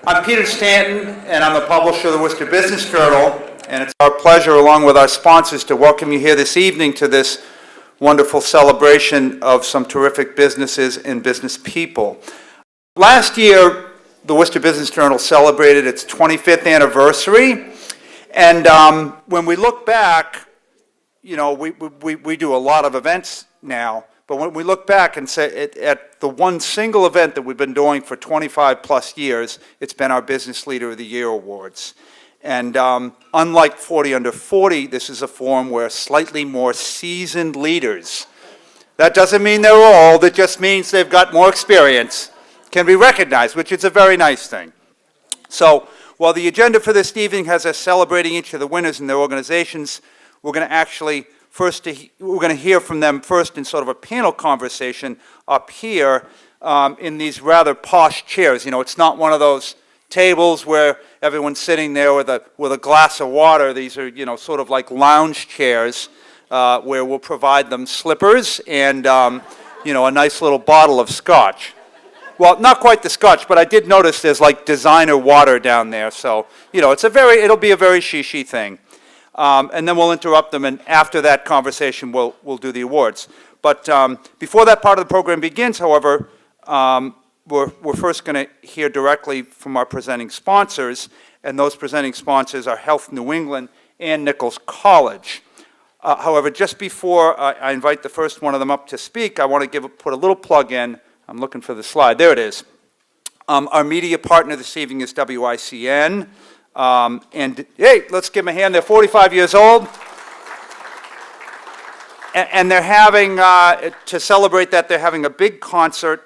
I'm Peter Stanton, and I'm the publisher of the Worcester Business Journal, and it's our pleasure, along with our sponsors, to welcome you here this evening to this wonderful celebration of some terrific businesses and business people. Last year, the Worcester Business Journal celebrated its 25th anniversary, and when we look back, you know, we do a lot of events now, but when we look back and say at the one single event that we've been doing for 25 plus years, it's been our Business Leader of the Year Awards. And unlike 40 Under 40, this is a forum where slightly more seasoned leaders, that doesn't mean they're old, it just means they've got more experience, can be recognized, which is a very nice thing. So while the agenda for this evening has us celebrating each of the winners and their organizations, we're going to actually we're going to hear from them first in sort of a panel conversation up here in these rather posh chairs. You know, it's not one of those tables where everyone's sitting there with a glass of water. These are, you know, sort of like lounge chairs where we'll provide them slippers and, you know, a nice little bottle of scotch. Well, not quite the scotch, but I did notice there's like designer water down there. So, you know, it'll be a very shishi thing. And then we'll interrupt them, and after that conversation, we'll do the awards. But before that part of the program begins, however, we're first going to hear directly from our presenting sponsors, and those presenting sponsors are Health New England and Nichols College. However, just before I invite the first one of them up to speak, I want to put a little plug in. I'm looking for the slide. There it is. Our media partner this evening is WICN. And hey, let's give them a hand. They're 45 years old. And they're having, to celebrate that, they're having a big concert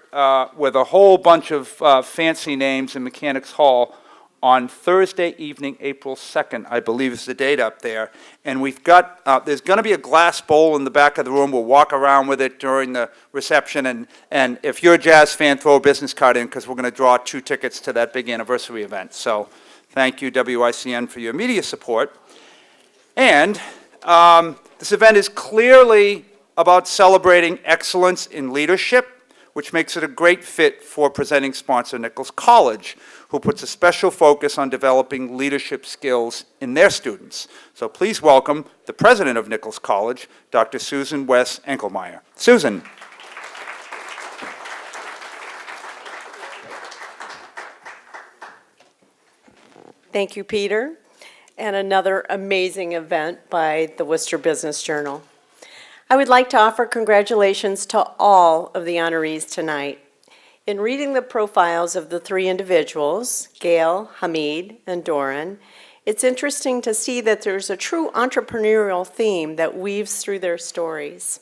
with a whole bunch of fancy names in Mechanics Hall on Thursday evening, April 2nd, I believe is the date up there. And we've got, there's going to be a glass bowl in the back of the room. We'll walk around with it during the reception. And if you're a jazz fan, throw a business card in, because we're going to draw 2 tickets to that big anniversary event. So thank you, WICN, for your media support. And this event is clearly about celebrating excellence in leadership, which makes it a great fit for presenting sponsor Nichols College, who puts a special focus on developing leadership skills in their students. So please welcome the president of Nichols College, Dr. Susan West Engelkemeyer. Susan. Thank you, Peter, and another amazing event by the Worcester Business Journal. I would like to offer congratulations to all of the honorees tonight. In reading the profiles of the 3 individuals, Gail, Hamid, and Doran, it's interesting to see that there's a true entrepreneurial theme that weaves through their stories.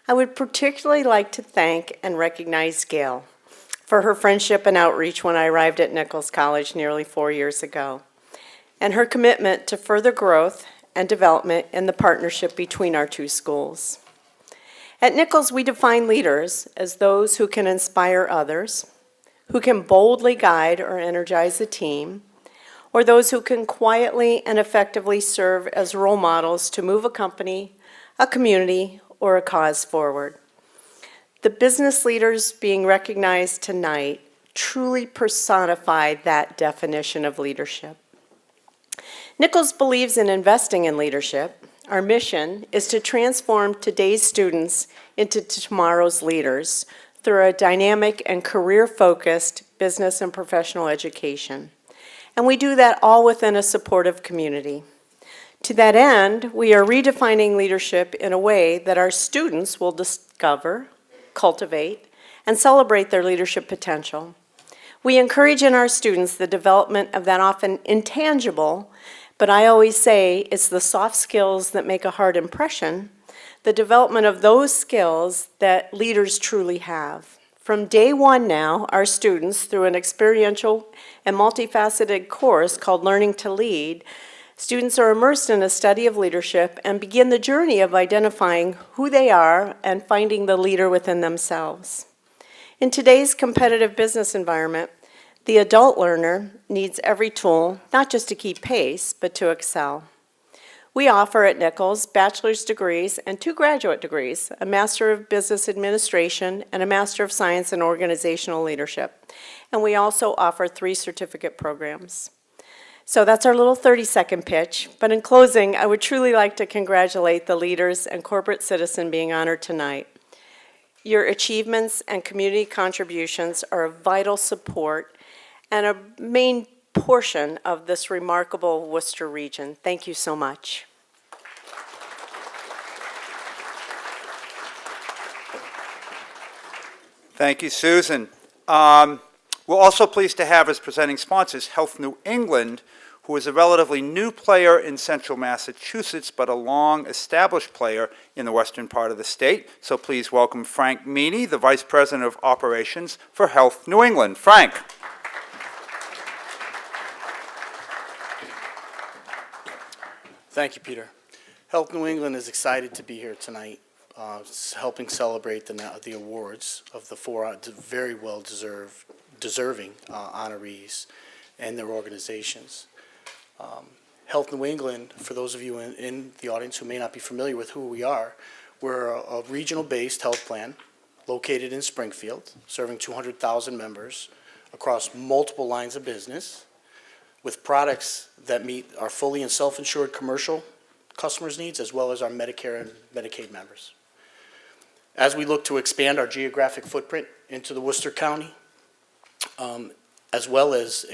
I would particularly like to thank and recognize Gail for her friendship and outreach when I arrived at Nichols College nearly 4 years ago, and her commitment to further growth and development in the partnership between our 2 schools. At Nichols, we define leaders as those who can inspire others, who can boldly guide or energize a team, or those who can quietly and effectively serve as role models to move a company, a community, or a cause forward. The business leaders being recognized tonight truly personify that definition of leadership. Nichols believes in investing in leadership. Our mission is to transform today's students into tomorrow's leaders through a dynamic and career-focused business and professional education. And we do that all within a supportive community. To that end, we are redefining leadership in a way that our students will discover, cultivate, and celebrate their leadership potential. We encourage in our students the development of that often intangible, but I always say it's the soft skills that make a hard impression, the development of those skills that leaders truly have. From day one now, our students, through an experiential and multifaceted course called Learning to Lead, students are immersed in a study of leadership and begin the journey of identifying who they are and finding the leader within themselves. In today's competitive business environment, the adult learner needs every tool, not just to keep pace, but to excel. We offer at Nichols bachelor's degrees and 2 graduate degrees, a Master of Business Administration and a Master of Science in Organizational Leadership. And we also offer 3 certificate programs. So that's our little 30-second pitch. But in closing, I would truly like to congratulate the leaders and corporate citizen being honored tonight. Your achievements and community contributions are a vital support and a main portion of this remarkable Worcester region. Thank you so much. Thank you, Susan. We're also pleased to have as presenting sponsors Health New England, who is a relatively new player in central Massachusetts, but a long-established player in the western part of the state. So please welcome Frank Meaney, the Vice President of Operations for Health New England. Frank. Thank you, Peter. Health New England is excited to be here tonight, helping celebrate the awards of the 4 very deserving honorees and their organizations. Health New England, for those of you in the audience who may not be familiar with who we are, we're a regional-based health plan located in Springfield, serving 200,000 members across multiple lines of business, with products that meet our fully and self-insured commercial customers' needs, as well as our Medicare and Medicaid members. As we look to expand our geographic footprint into the Worcester County, as well as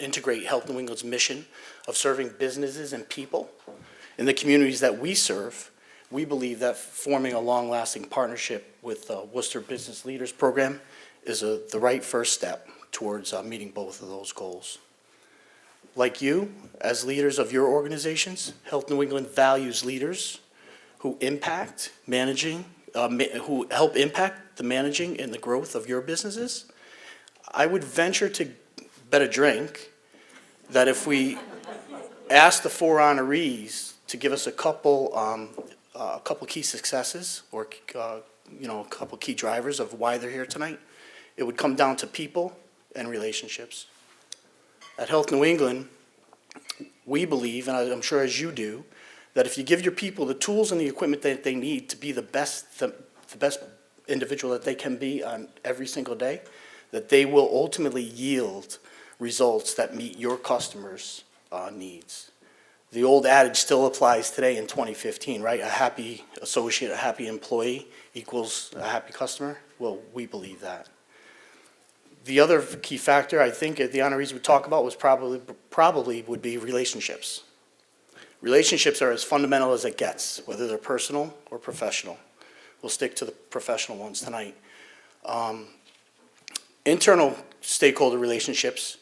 integrate Health New England's mission of serving businesses and people in the communities that we serve, we believe that forming a long-lasting partnership with the Worcester Business Leaders Program is the right first step towards meeting both of those goals. Like you, as leaders of your organizations, Health New England values leaders who help impact the managing and the growth of your businesses. I would venture to bet a drink that if we ask the 4 honorees to give us a couple key successes or a couple key drivers of why they're here tonight, it would come down to people and relationships. At Health New England, we believe, and I'm sure as you do, that if you give your people the tools and the equipment that they need to be the best individual that they can be on every single day, that they will ultimately yield results that meet your customers' needs. The old adage still applies today in 2015, right? A happy associate, a happy employee equals a happy customer. Well, we believe that. The other key factor I think the honorees would talk about was probably would be relationships. Relationships are as fundamental as it gets, whether they're personal or professional. We'll stick to the professional ones tonight. Internal stakeholder relationships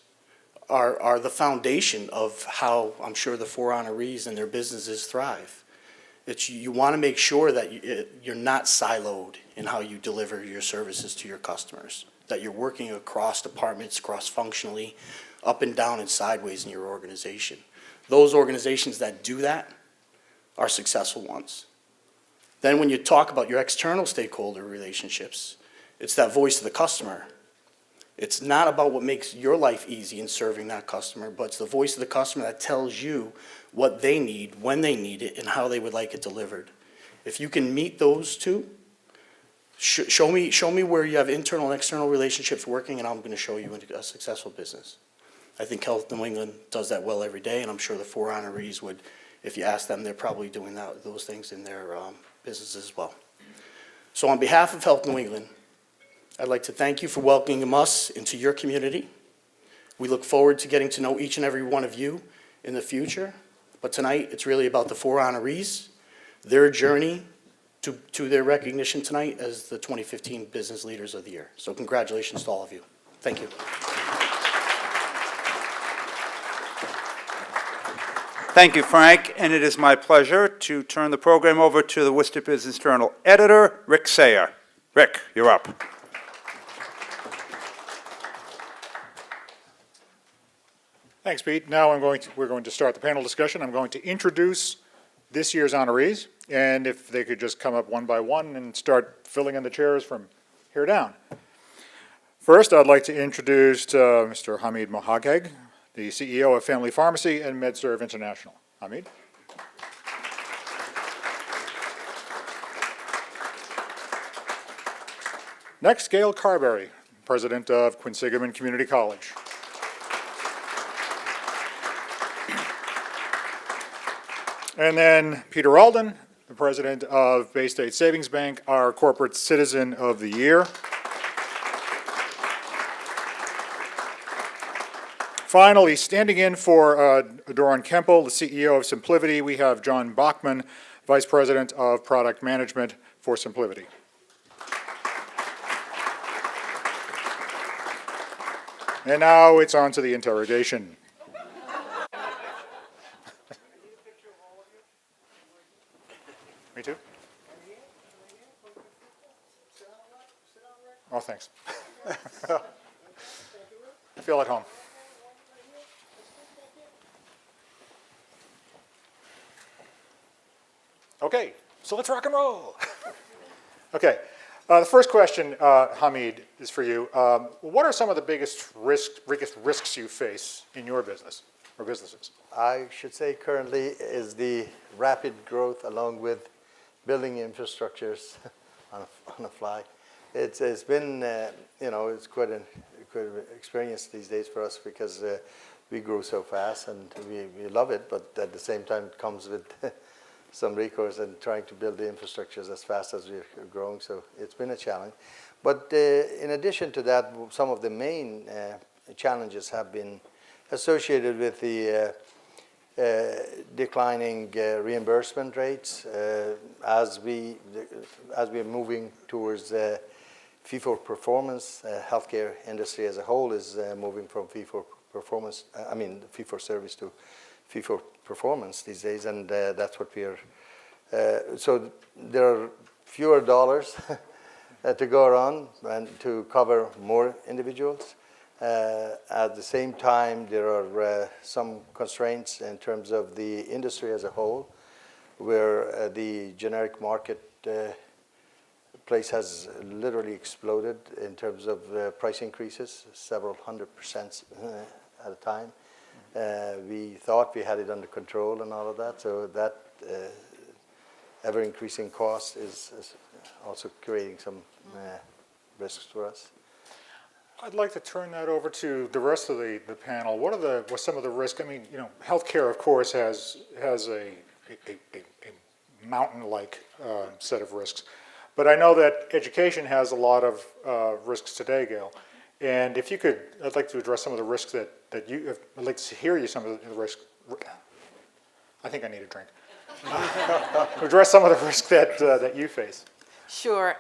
are the foundation of how I'm sure the 4 honorees and their businesses thrive. You want to make sure that you're not siloed in how you deliver your services to your customers, that you're working across departments, cross-functionally, up and down and sideways in your organization. Those organizations that do that are successful ones. Then when you talk about your external stakeholder relationships, it's that voice of the customer. It's not about what makes your life easy in serving that customer, but it's the voice of the customer that tells you what they need, when they need it, and how they would like it delivered. If you can meet those two, show me where you have internal and external relationships working, and I'm going to show you a successful business. I think Health New England does that well every day, and I'm sure the 4 honorees would, if you ask them, they're probably doing those things in their businesses as well. So on behalf of Health New England, I'd like to thank you for welcoming us into your community. We look forward to getting to know each and every one of you in the future, but tonight it's really about the 4 honorees, their journey to their recognition tonight as the 2015 Business Leaders of the Year. So congratulations to all of you. Thank you. Thank you, Frank, and it is my pleasure to turn the program over to the Worcester Business Journal editor, Rick Sayer. Rick, you're up. Thanks, Pete. Now we're going to start the panel discussion. I'm going to introduce this year's honorees, and if they could just come up one by one and start filling in the chairs from here down. First, I'd like to introduce Mr. Hamid Mohaghegh, the CEO of Family Pharmacy and Medserv International. Hamid. Next, Gail Carberry, president of Quinsigamond Community College. And then Peter Alden, the president of Bay State Savings Bank, our corporate citizen of the year. Finally, standing in for Doron Kempel, the CEO of SimpliVity, we have John Bachman, vice president of product management for SimpliVity. And now it's on to the interrogation. Me too? Oh, thanks. I feel at home. Okay, so let's rock and roll. Okay, the first question, Hamid, is for you. What are some of the biggest risks you face in your business or businesses? I should say currently is the rapid growth along with building infrastructures on a fly. It's been, it's quite an experience these days for us because we grow so fast and we love it, but at the same time it comes with some recourse and trying to build the infrastructures as fast as we're growing, so it's been a challenge. But in addition to that, some of the main challenges have been associated with the declining reimbursement rates as we're moving towards fee-for-performance. Healthcare industry as a whole is moving from fee-for-performance, fee-for-service to fee-for-performance these days, and that's what we're. So there are fewer dollars to go around and to cover more individuals. At the same time, there are some constraints in terms of the industry as a whole, where the generic market place has literally exploded in terms of price increases, several 100% at a time. We thought we had it under control and all of that, so that ever-increasing cost is also creating some risks for us. I'd like to turn that over to the rest of the panel. What some of the risks? I mean, healthcare, of course, has a mountain-like set of risks, but I know that education has a lot of risks today, Gail. And if you could, I'd like to address some of the risks that you. I'd like to hear you some of the risks. I think I need a drink. Address some of the risks that you face. Sure.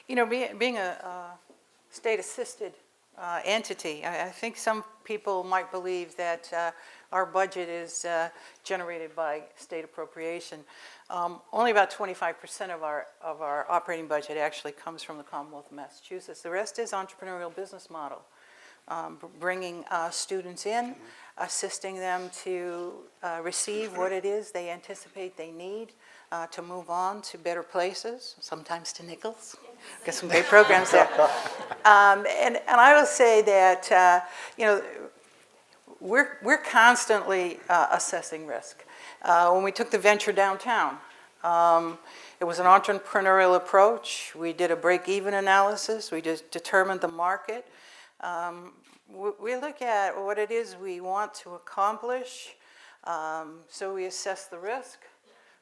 Being a state-assisted entity, I think some people might believe that our budget is generated by state appropriation. Only about 25% of our operating budget actually comes from the Commonwealth of Massachusetts. The rest is entrepreneurial business model, bringing students in, assisting them to receive what it is they anticipate they need to move on to better places, sometimes to Nichols. Got some great programs there. And I will say that, we're constantly assessing risk. When we took the venture downtown, it was an entrepreneurial approach. We did a break-even analysis. We just determined the market. We look at what it is we want to accomplish. So we assess the risk.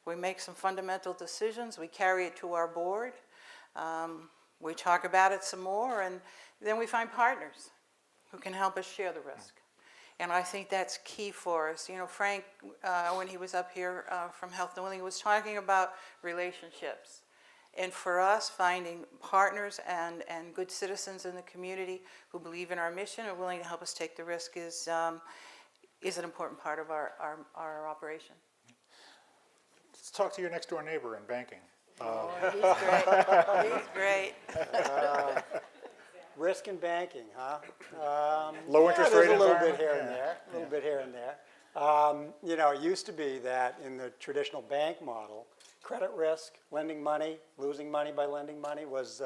We make some fundamental decisions. We carry it to our board. We talk about it some more, and then we find partners who can help us share the risk. And I think that's key for us. Frank, when he was up here from Health New England, was talking about relationships. And for us, finding partners and good citizens in the community who believe in our mission and are willing to help us take the risk is an important part of our operation. Let's talk to your next-door neighbor in banking. Oh, he's great. He's great. Risk in banking, huh? Low interest rate there's a little environment? bit here and there, a little bit here and there. It used to be that in the traditional bank model, credit risk, lending money, losing money by lending money was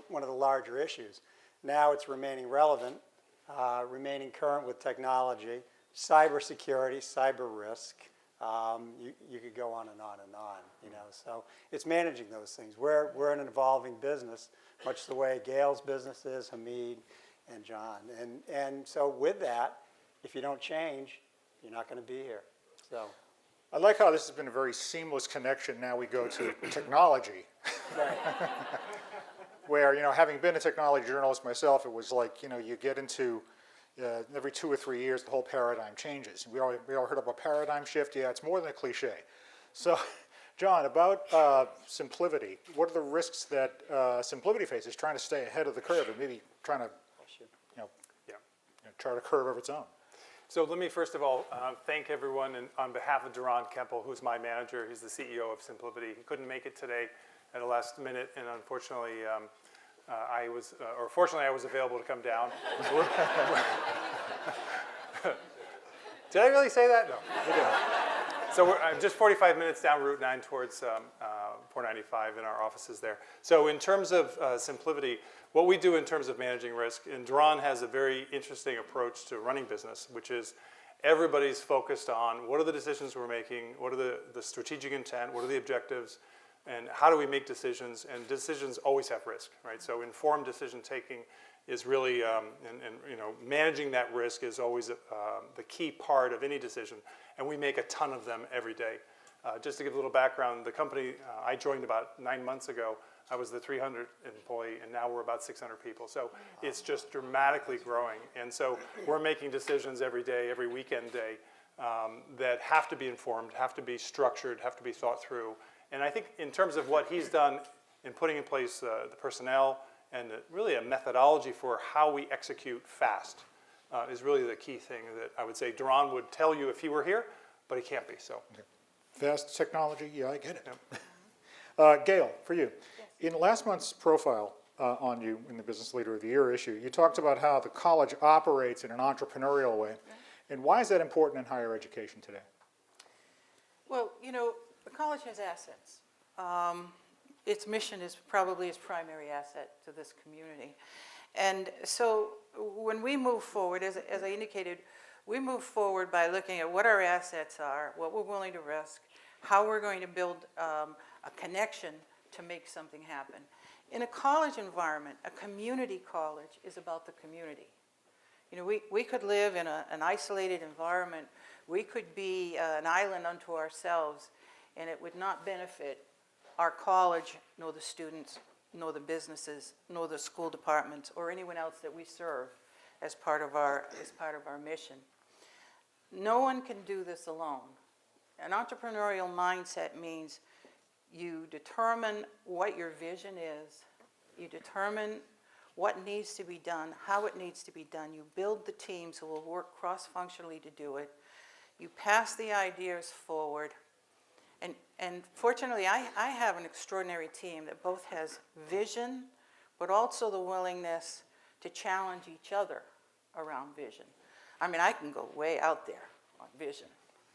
one of the larger issues. Now it's remaining relevant, remaining current with technology, cybersecurity, cyber risk, You could go on and on and on, you know. So it's managing those things. We're an evolving business, much the way Gail's business is, Hamid and John. And so with that, if you don't change, you're not going to be here. So. I like how this has been a very seamless connection. Now we go to technology. Where, you know, having been a technology journalist myself, it was like, you know, you get into every 2 or 3 years, the whole paradigm changes. We all heard of a paradigm shift. Yeah, it's more than a cliche. So, John, about SimpliVity, what are the risks that SimpliVity faces trying to stay ahead of the curve and maybe trying to, chart a curve of its own? So let me first of all thank everyone on behalf of Duran Kempel, who's my manager. He's the CEO of SimpliVity. He couldn't make it today at the last minute, and unfortunately, fortunately, I was available to come down. Did I really say that? No. So I'm just 45 minutes down Route 9 towards 495 in our offices there. So in terms of SimpliVity, what we do in terms of managing risk, and Duran has a very interesting approach to running business, which is everybody's focused on what are the decisions we're making, what are the strategic intent, what are the objectives, and how do we make decisions, and decisions always have risk, right? So informed decision taking is really, managing that risk is always the key part of any decision, and we make a ton of them every day. Just to give a little background, the company I joined about 9 months ago, I was the 300th employee, and now we're about 600 people. So it's just dramatically growing. And so we're making decisions every day, every weekend day, that have to be informed, have to be structured, have to be thought through. And I think in terms of what he's done in putting in place the personnel and really a methodology for how we execute fast is really the key thing that I would say Duran would tell you if he were here, but he can't be, so. Okay. Fast technology, yeah, I get it. Yep. Gail, for you. In last month's profile on you in the Business Leader of the Year issue, you talked about how the college operates in an entrepreneurial way. And why is that important in higher education today? Well, you know, the college has assets. Its mission is probably its primary asset to this community. And so when we move forward, as I indicated, we move forward by looking at what our assets are, what we're willing to risk, how we're going to build a connection to make something happen. In a college environment, a community college is about the community. You know, we could live in an isolated environment. We could be an island unto ourselves, and it would not benefit our college, nor the students, nor the businesses, nor the school departments, or anyone else that we serve as part of our mission. No one can do this alone. An entrepreneurial mindset means you determine what your vision is, you determine what needs to be done, how it needs to be done, you build the teams who will work cross-functionally to do it, you pass the ideas forward, and fortunately I have an extraordinary team that both has vision, but also the willingness to challenge each other around vision. I mean, I can go way out there on vision.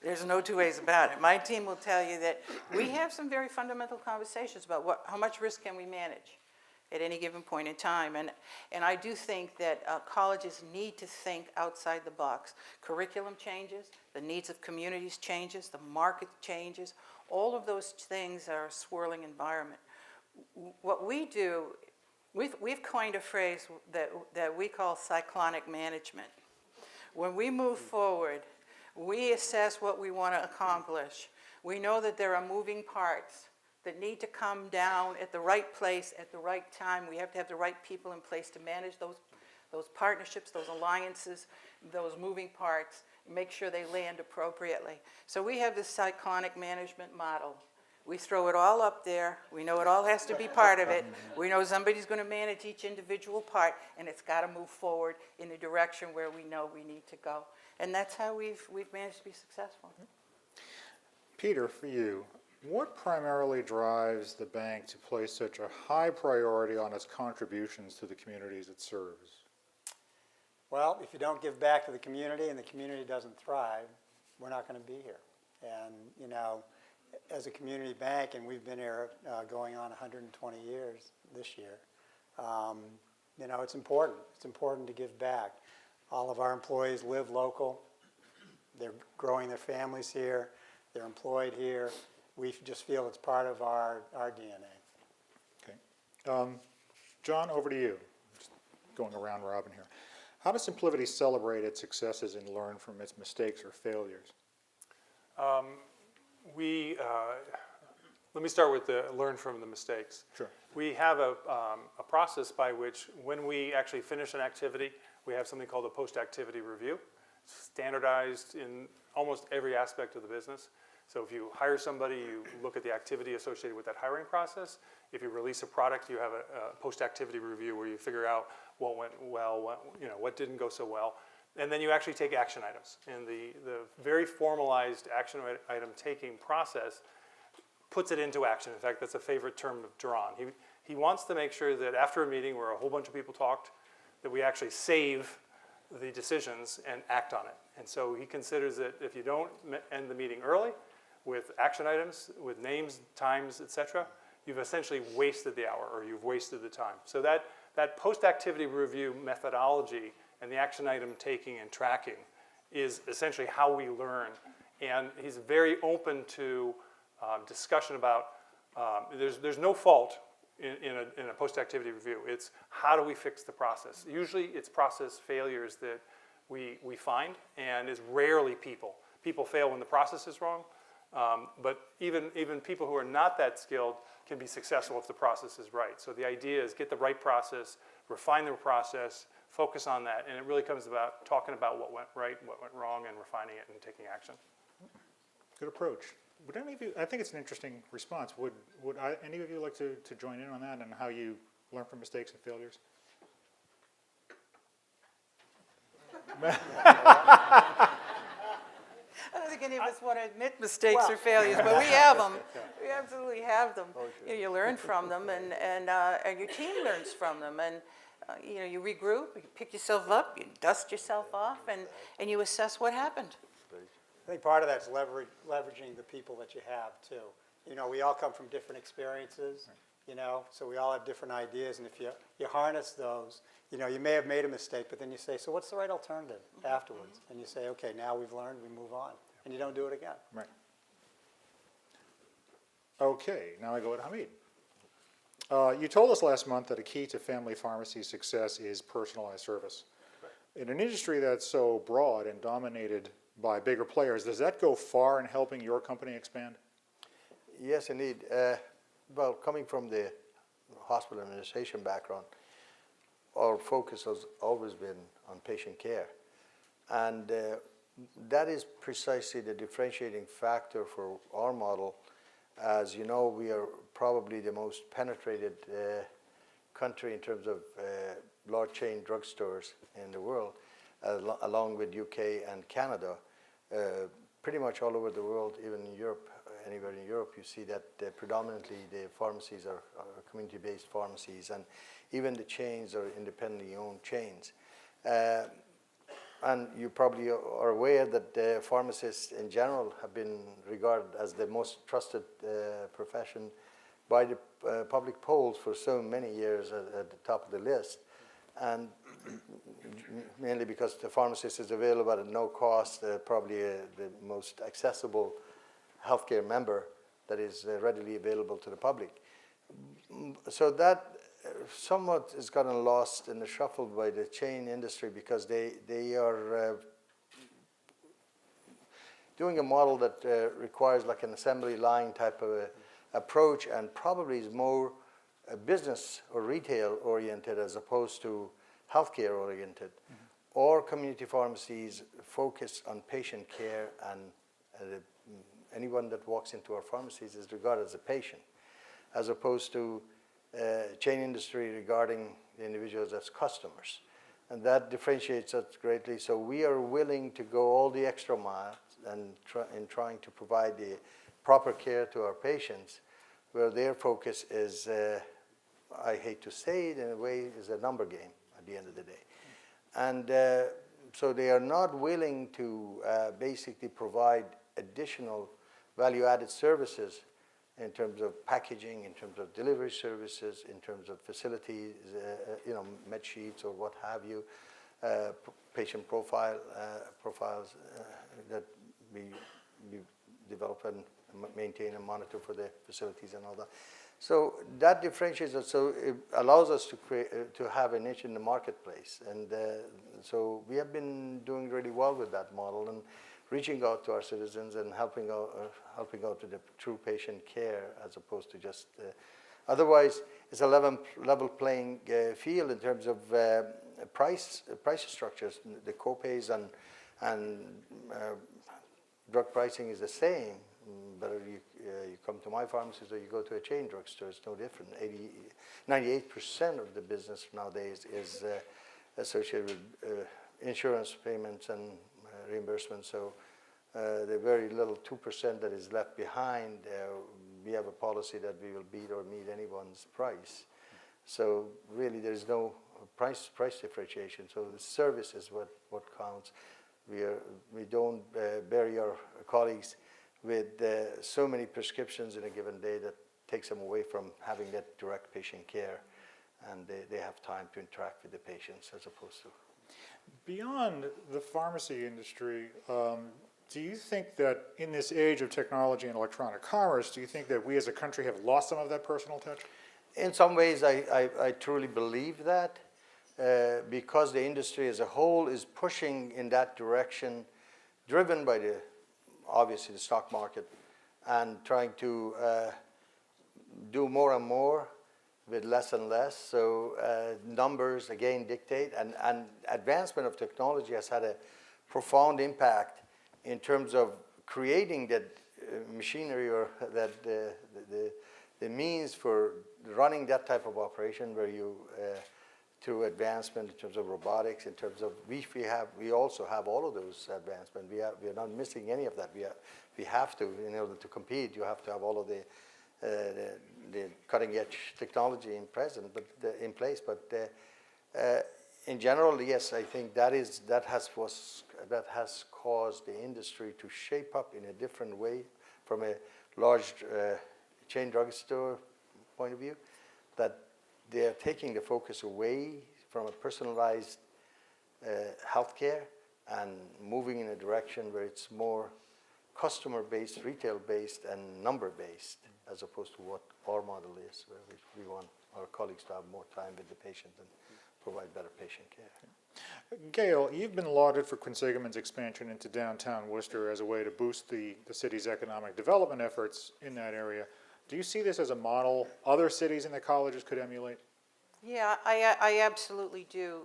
There's no two ways about it. My team will tell you that we have some very fundamental conversations about how much risk can we manage at any given point in time. And I do think that colleges need to think outside the box. Curriculum changes, the needs of communities changes, the market changes. All of those things are a swirling environment. What we do, we've coined a phrase that we call cyclonic management. When we move forward, we assess what we want to accomplish. We know that there are moving parts that need to come down at the right place at the right time. We have to have the right people in place to manage those partnerships, those alliances, those moving parts, make sure they land appropriately. So we have this cyclonic management model. We throw it all up there. We know it all has to be part of it. We know somebody's going to manage each individual part, and it's got to move forward in the direction where we know we need to go. And that's how we've managed to be successful. Peter, for you, what primarily drives the bank to place such a high priority on its contributions to the communities it serves? Well, if you don't give back to the community and the community doesn't thrive, we're not going to be here. And, you know, as a community bank, and we've been here going on 120 years this year, you know, it's important. It's important to give back. All of our employees live local. They're growing their families here. they're employed here. We just feel it's part of our DNA. Okay. John, over to you. Just going around robin here. How does SimpliVity celebrate its successes and learn from its mistakes or failures? Let me start with the learn from the mistakes. Sure. We have a process by which when we actually finish an activity, we have something called a post-activity review, standardized in almost every aspect of the business. So if you hire somebody, you look at the activity associated with that hiring process. If you release a product, you have a post-activity review where you figure out what went well, what didn't go so well. And then you actually take action items. And the very formalized action item taking process puts it into action. In fact, that's a favorite term of Duran. He wants to make sure that after a meeting where a whole bunch of people talked, that we actually save the decisions and act on it. And so he considers that if you don't end the meeting early with action items, with names, times, etc., you've essentially wasted the hour or you've wasted the time. So that post-activity review methodology and the action item taking and tracking is essentially how we learn. And he's very open to discussion about, there's no fault in a post-activity review. It's how do we fix the process? Usually it's process failures that we find, and it's rarely people. People fail when the process is wrong, but even people who are not that skilled can be successful if the process is right. So the idea is get the right process, refine the process, focus on that, and it really comes about talking about what went right, what went wrong, and refining it and taking action. Good approach. Would any of you, I think it's an interesting response, would any of you like to join in on that and how you learn from mistakes and failures? I don't think any of us want to admit mistakes or failures, but we have them. We absolutely have them. You learn from them, and your team learns from them. And you regroup, you pick yourself up, you dust yourself off, and you assess what happened. I think part of that's leveraging the people that you have, too. We all come from different experiences, so we all have different ideas, and if you harness those, you may have made a mistake, but then you say, so what's the right alternative afterwards? And you say, okay, now we've learned, we move on, and you don't do it again. Right. Okay, now I go with Hamid. You told us last month that a key to family pharmacy success is personalized service. Right. In an industry that's so broad and dominated by bigger players, does that go far in helping your company expand? Yes, indeed. Well, coming from the hospital administration background, our focus has always been on patient care. And that is precisely the differentiating factor for our model. As you know, we are probably the most penetrated country in terms of large chain drugstores in the world, along with UK and Canada. Pretty much all over the world, even in Europe, anywhere in Europe, you see that predominantly the pharmacies are community-based pharmacies, and even the chains are independently owned chains. And you probably are aware that pharmacists in general have been regarded as the most trusted profession by the public polls for so many years at the top of the list. And mainly because the pharmacist is available at no cost, probably the most accessible healthcare member that is readily available to the public. So that somewhat has gotten lost in the shuffle by the chain industry because they are doing a model that requires like an assembly line type of approach and probably is more business or retail oriented as opposed to healthcare oriented. Mm-hmm. Or community pharmacies focus on patient care, and anyone that walks into our pharmacies is regarded as a patient, as opposed to chain industry regarding the individuals as customers. And that differentiates us greatly. So we are willing to go all the extra miles and in trying to provide the proper care to our patients, where their focus is, I hate to say it in a way, is a number game at the end of the day. And so they are not willing to basically provide additional value-added services in terms of packaging, in terms of delivery services, in terms of facilities, med sheets or what have you, patient profiles that we develop and maintain and monitor for the facilities and all that. So that differentiates us, so it allows us to create, to have a niche in the marketplace. And so we have been doing really well with that model and reaching out to our citizens and helping out with the true patient care as opposed to just, otherwise it's a level playing field in terms of price structures. The co-pays and drug pricing is the same. Whether you come to my pharmacist or you go to a chain drugstore, it's no different. 98% of the business nowadays is associated with insurance payments and reimbursement. So the very little 2% that is left behind, we have a policy that we will beat or meet anyone's price. So really there is no price differentiation. So the service is what counts. We don't bury our colleagues with so many prescriptions in a given day that takes them away from having that direct patient care, and they have time to interact with the patients as opposed to. Beyond the pharmacy industry, do you think that in this age of technology and electronic commerce, do you think that we as a country have lost some of that personal touch? In some ways, I truly believe that because the industry as a whole is pushing in that direction, driven by obviously the stock market, and trying to do more and more with less and less. So numbers again dictate, and advancement of technology has had a profound impact in terms of creating that machinery or that the means for running that type of operation where you through advancement in terms of robotics, in terms of we also have all of those advancements. We are not missing any of that. We have to, in order to compete, you have to have all of the cutting edge technology in place. But in general, yes, I think that has caused the industry to shape up in a different way from a large chain drugstore point of view, that they are taking the focus away from a personalized healthcare and moving in a direction where it's more customer-based, retail-based, and number-based, as opposed to what our model is, where we want our colleagues to have more time with the patient and provide better patient care. Gail, you've been lauded for Quinsigamond's expansion into downtown Worcester as a way to boost the city's economic development efforts in that area. Do you see this as a model other cities and the colleges could emulate? Yeah, I absolutely do.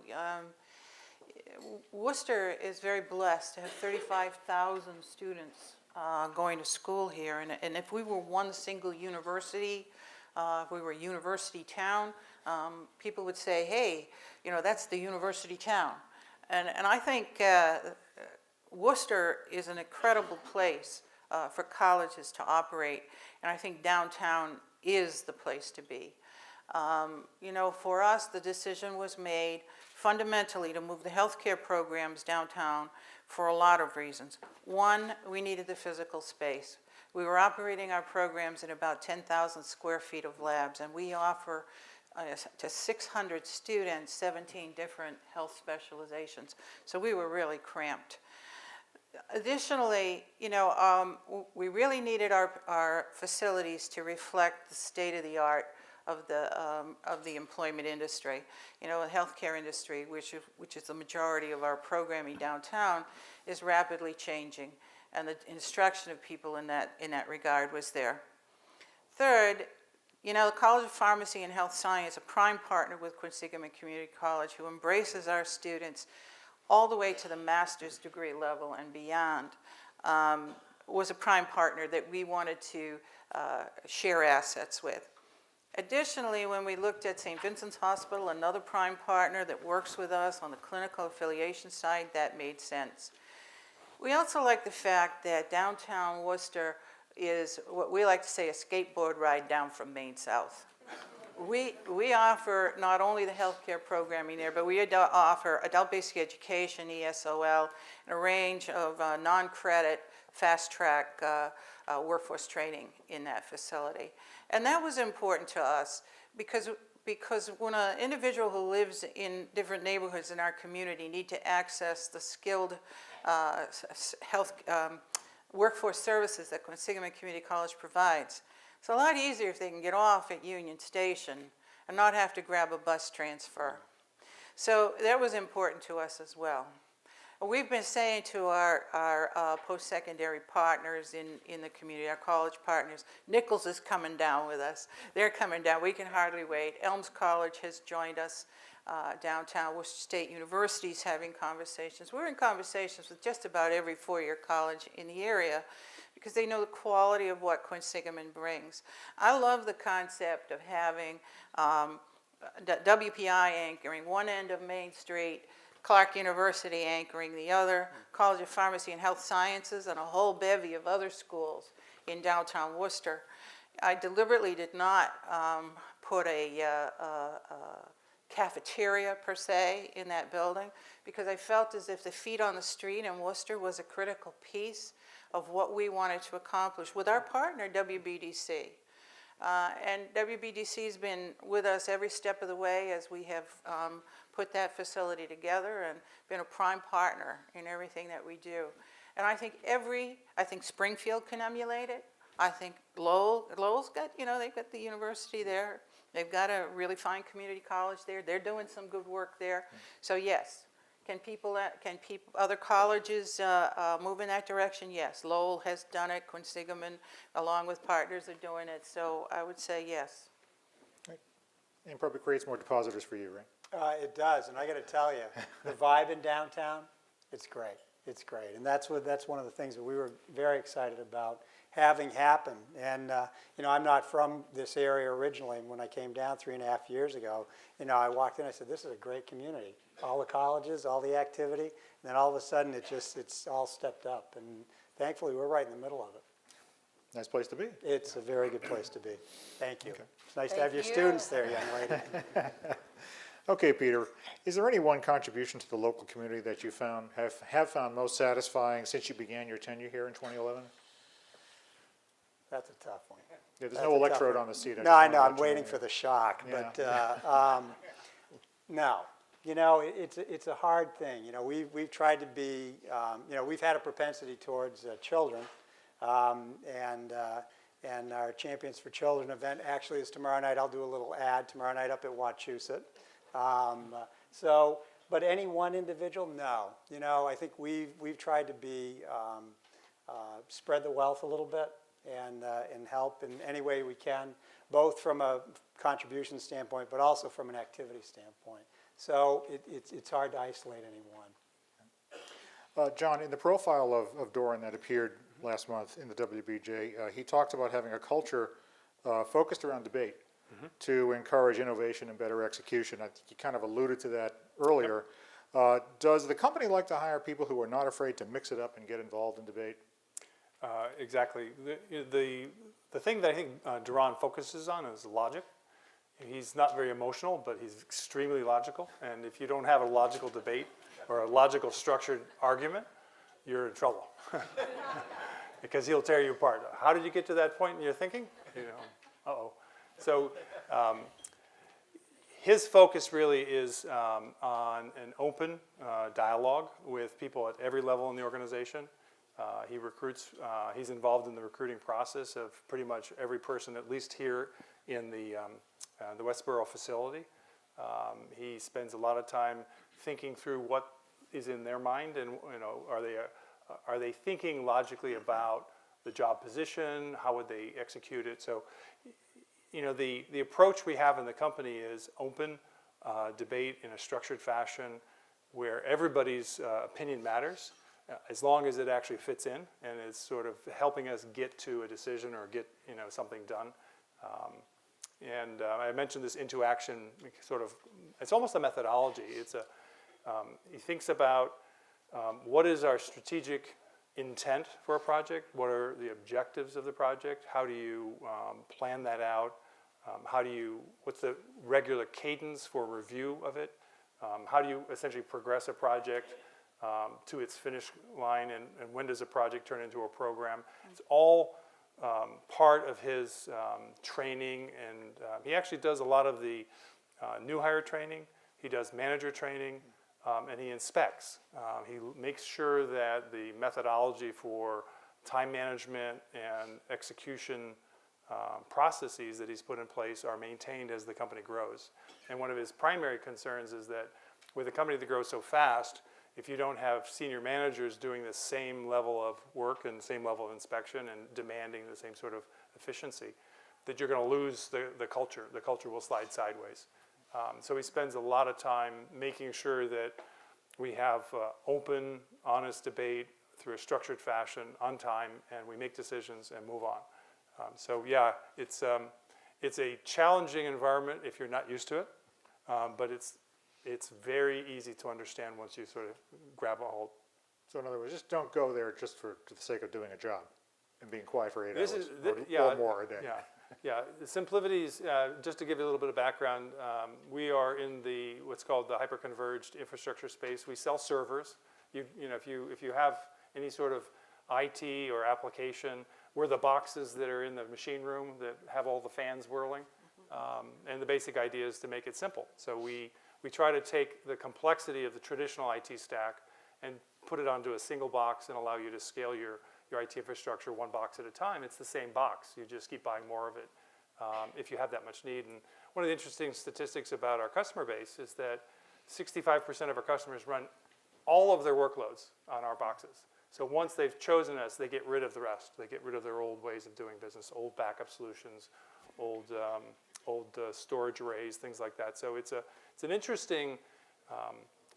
Worcester is very blessed to have 35,000 students going to school here. And if we were one single university, if we were a university town, people would say, hey, that's the university town. And I think Worcester is an incredible place for colleges to operate. And I think downtown is the place to be. For us, the decision was made fundamentally to move the healthcare programs downtown for a lot of reasons. One, we needed the physical space. We were operating our programs in about 10,000 square feet of labs, and we offer to 600 students 17 different health specializations. So we were really cramped. Additionally, we really needed our facilities to reflect the state-of-the-art of the employment industry. The healthcare industry, which is the majority of our programming downtown, is rapidly changing, and the instruction of people in that regard was there. Third, the College of Pharmacy and Health Science, a prime partner with Quinsigamond Community College, who embraces our students all the way to the master's degree level and beyond, was a prime partner that we wanted to share assets with. Additionally, when we looked at St. Vincent's Hospital, another prime partner that works with us on the clinical affiliation side, that made sense. We also like the fact that downtown Worcester is what we like to say a skateboard ride down from Maine South. We offer not only the healthcare programming there, but we offer adult basic education, ESOL, and a range of non-credit, fast-track workforce training in that facility. And that was important to us because when an individual who lives in different neighborhoods in our community need to access the skilled health workforce services that Quinsigamond Community College provides. It's a lot easier if they can get off at Union Station and not have to grab a bus transfer. So that was important to us as well. We've been saying to our post-secondary partners in the community, our college partners, Nichols is coming down with us. They're coming down. We can hardly wait. Elms College has joined us downtown. Worcester State University is having conversations. We're in conversations with just about every four-year college in the area because they know the quality of what Quinsigamond brings. I love the concept of having WPI anchoring one end of Main Street, Clark University anchoring the other, College of Pharmacy and Health Sciences, and a whole bevy of other schools in downtown Worcester. I deliberately did not put a cafeteria per se in that building because I felt as if the feet on the street in Worcester was a critical piece of what we wanted to accomplish with our partner WBDC. And WBDC has been with us every step of the way as we have put that facility together and been a prime partner in everything that we do. And I think Springfield can emulate it. I think Lowell's got, they've got the university there. They've got a really fine community college there. They're doing some good work there. So yes, can other colleges move in that direction? Yes, Lowell has done it. Quinsigamond, along with partners, are doing it. So I would say yes. And probably creates more depositors for you, right? It does, and I got to tell you, the vibe in downtown, it's great. It's great, and that's one of the things that we were very excited about having happen. And I'm not from this area originally. And when I came down 3.5 years ago, I walked in. I said, "This is a great community. All the colleges, all the activity." And then all of a sudden, it's all stepped up. And thankfully, we're right in the middle of it. Nice place to be. It's a very good place to be. Thank you. Okay. It's nice to have your students there, young lady. Okay, Peter, is there any one contribution to the local community that you have found most satisfying since you began your tenure here in 2011? That's a tough one. Yeah, there's That's no a tough electrode one. on the seat. No, I know. I'm waiting for the shock, Yeah. but no. It's a hard thing. We've tried to be. We've had a propensity towards children, and our Champions for Children event actually is tomorrow night. I'll do a little ad tomorrow night up at Wachusett. But any one individual, no. I think we've tried to be spread the wealth a little bit and help in any way we can, both from a contribution standpoint, but also from an activity standpoint. So it's hard to isolate anyone. John, in the profile of Doran that appeared last month in the WBJ, he talked about having a culture focused around debate to encourage innovation and better execution. I think you kind of alluded to that earlier. Does the company like to hire people who are not afraid to mix it up and get involved in debate? Exactly. The thing that I think Duran focuses on is logic. He's not very emotional, but he's extremely logical. And if you don't have a logical debate or a logical structured argument, you're in trouble. Because he'll tear you apart. How did you get to that point in your thinking? Uh-oh. So his focus really is on an open dialogue with people at every level in the organization. He recruits, he's involved in the recruiting process of pretty much every person, at least here in the Westboro facility. He spends a lot of time thinking through what is in their mind, and are they thinking logically about the job position? How would they execute it? So, the approach we have in the company is open debate in a structured fashion where everybody's opinion matters, as long as it actually fits in and is sort of helping us get to a decision or get something done. And I mentioned this into action sort of. It's almost a methodology. He thinks about what is our strategic intent for a project? What are the objectives of the project? How do you plan that out? What's the regular cadence for review of it? How do you essentially progress a project to its finish line, and when does a project turn into a program? It's all part of his training, and he actually does a lot of the new hire training. He does manager training, and he inspects. He makes sure that the methodology for time management and execution processes that he's put in place are maintained as the company grows. And one of his primary concerns is that with a company that grows so fast, if you don't have senior managers doing the same level of work and the same level of inspection and demanding the same sort of efficiency, that you're going to lose the culture. The culture will slide sideways. So he spends a lot of time making sure that we have open, honest debate through a structured fashion on time, and we make decisions and move on. So yeah, it's a challenging environment if you're not used to it, but it's very easy to understand once you sort of grab a hold. So in other words, just don't go there just for the sake of doing a job and being quiet for 8 This hours is, or more a day. Yeah. SimpliVity's, just to give you a little bit of background, we are in what's called the hyperconverged infrastructure space. We sell servers. You know, if you have any sort of IT or application, we're the boxes that are in the machine room that have all the fans whirling. And the basic idea is to make it simple. So we try to take the complexity of the traditional IT stack and put it onto a single box and allow you to scale your IT infrastructure one box at a time. It's the same box. You just keep buying more of it if you have that much need. And one of the interesting statistics about our customer base is that 65% of our customers run all of their workloads on our boxes. So once they've chosen us, they get rid of the rest. They get rid of their old ways of doing business, old backup solutions, old storage arrays, things like that. So it's an interesting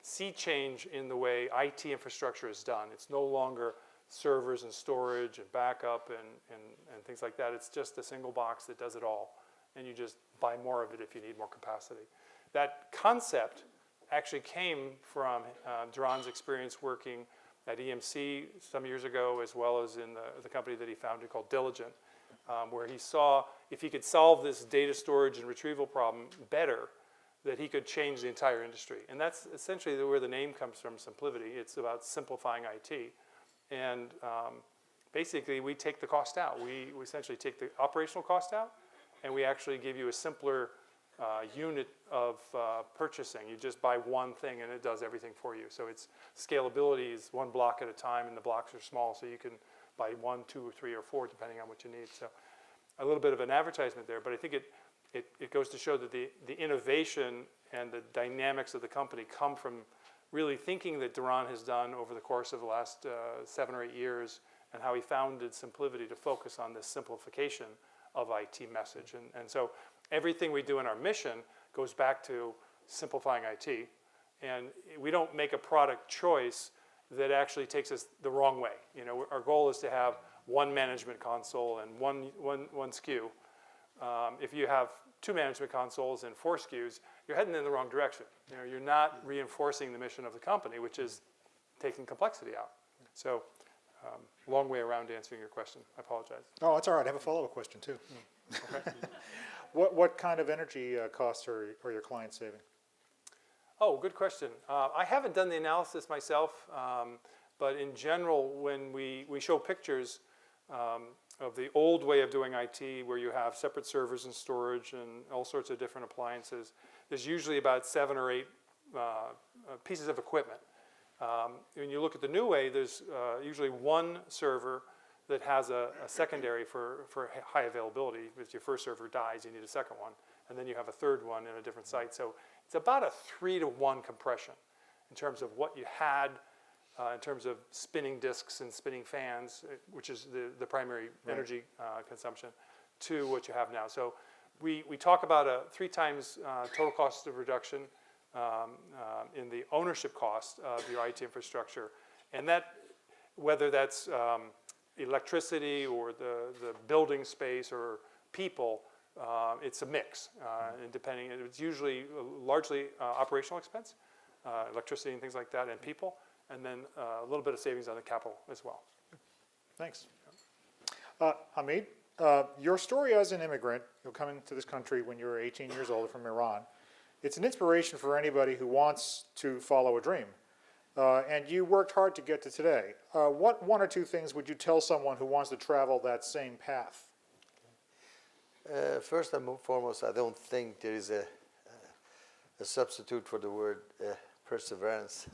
sea change in the way IT infrastructure is done. It's no longer servers and storage and backup and things like that. It's just a single box that does it all. And you just buy more of it if you need more capacity. That concept actually came from Duran's experience working at EMC some years ago, as well as in the company that he founded called Diligent, where he saw if he could solve this data storage and retrieval problem better, that he could change the entire industry. And that's essentially where the name comes from, SimpliVity. It's about simplifying IT. And basically, we take the cost out. We essentially take the operational cost out, and we actually give you a simpler unit of purchasing. You just buy one thing, and it does everything for you. So it's scalability is one block at a time, and the blocks are small, so you can buy 1, 2, 3, or 4, depending on what you need. So a little bit of an advertisement there, but I think it goes to show that the innovation and the dynamics of the company come from really thinking that Duran has done over the course of the last 7 or 8 years, and how he founded SimpliVity to focus on this simplification of IT message. And so everything we do in our mission goes back to simplifying IT. And we don't make a product choice that actually takes us the wrong way. You know, our goal is to have one management console and one SKU. If you have 2 management consoles and 4 SKUs, you're heading in the wrong direction. You know, you're not reinforcing the mission of the company, which is taking complexity out. So, long way around answering your question. I apologize. Oh, it's all right. I have a follow-up question, too. Okay. What kind of energy costs are your clients saving? Oh, good question. I haven't done the analysis myself, but in general, when we show pictures of the old way of doing IT, where you have separate servers and storage and all sorts of different appliances, there's usually about 7 or 8 pieces of equipment. When you look at the new way, there's usually one server that has a secondary for high availability. If your first server dies, you need a second one. And then you have a third one in a different site. So it's about a 3-to-1 compression in terms of what you had, in terms of spinning disks and spinning fans, which is the primary energy consumption, to what you have now. So we talk about a 3 times total cost of reduction in the ownership cost of your IT infrastructure. And that, whether that's electricity or the building space or people, it's a mix. And depending, it's usually largely operational expense, electricity and things like that, and people, and then a little bit of savings on the capital as well. Thanks. Hamid, your story as an immigrant, you're coming to this country when you were 18 years old from Iran. It's an inspiration for anybody who wants to follow a dream. And you worked hard to get to today. What 1 or 2 things would you tell someone who wants to travel that same path? First and foremost, I don't think there is a substitute for the word perseverance.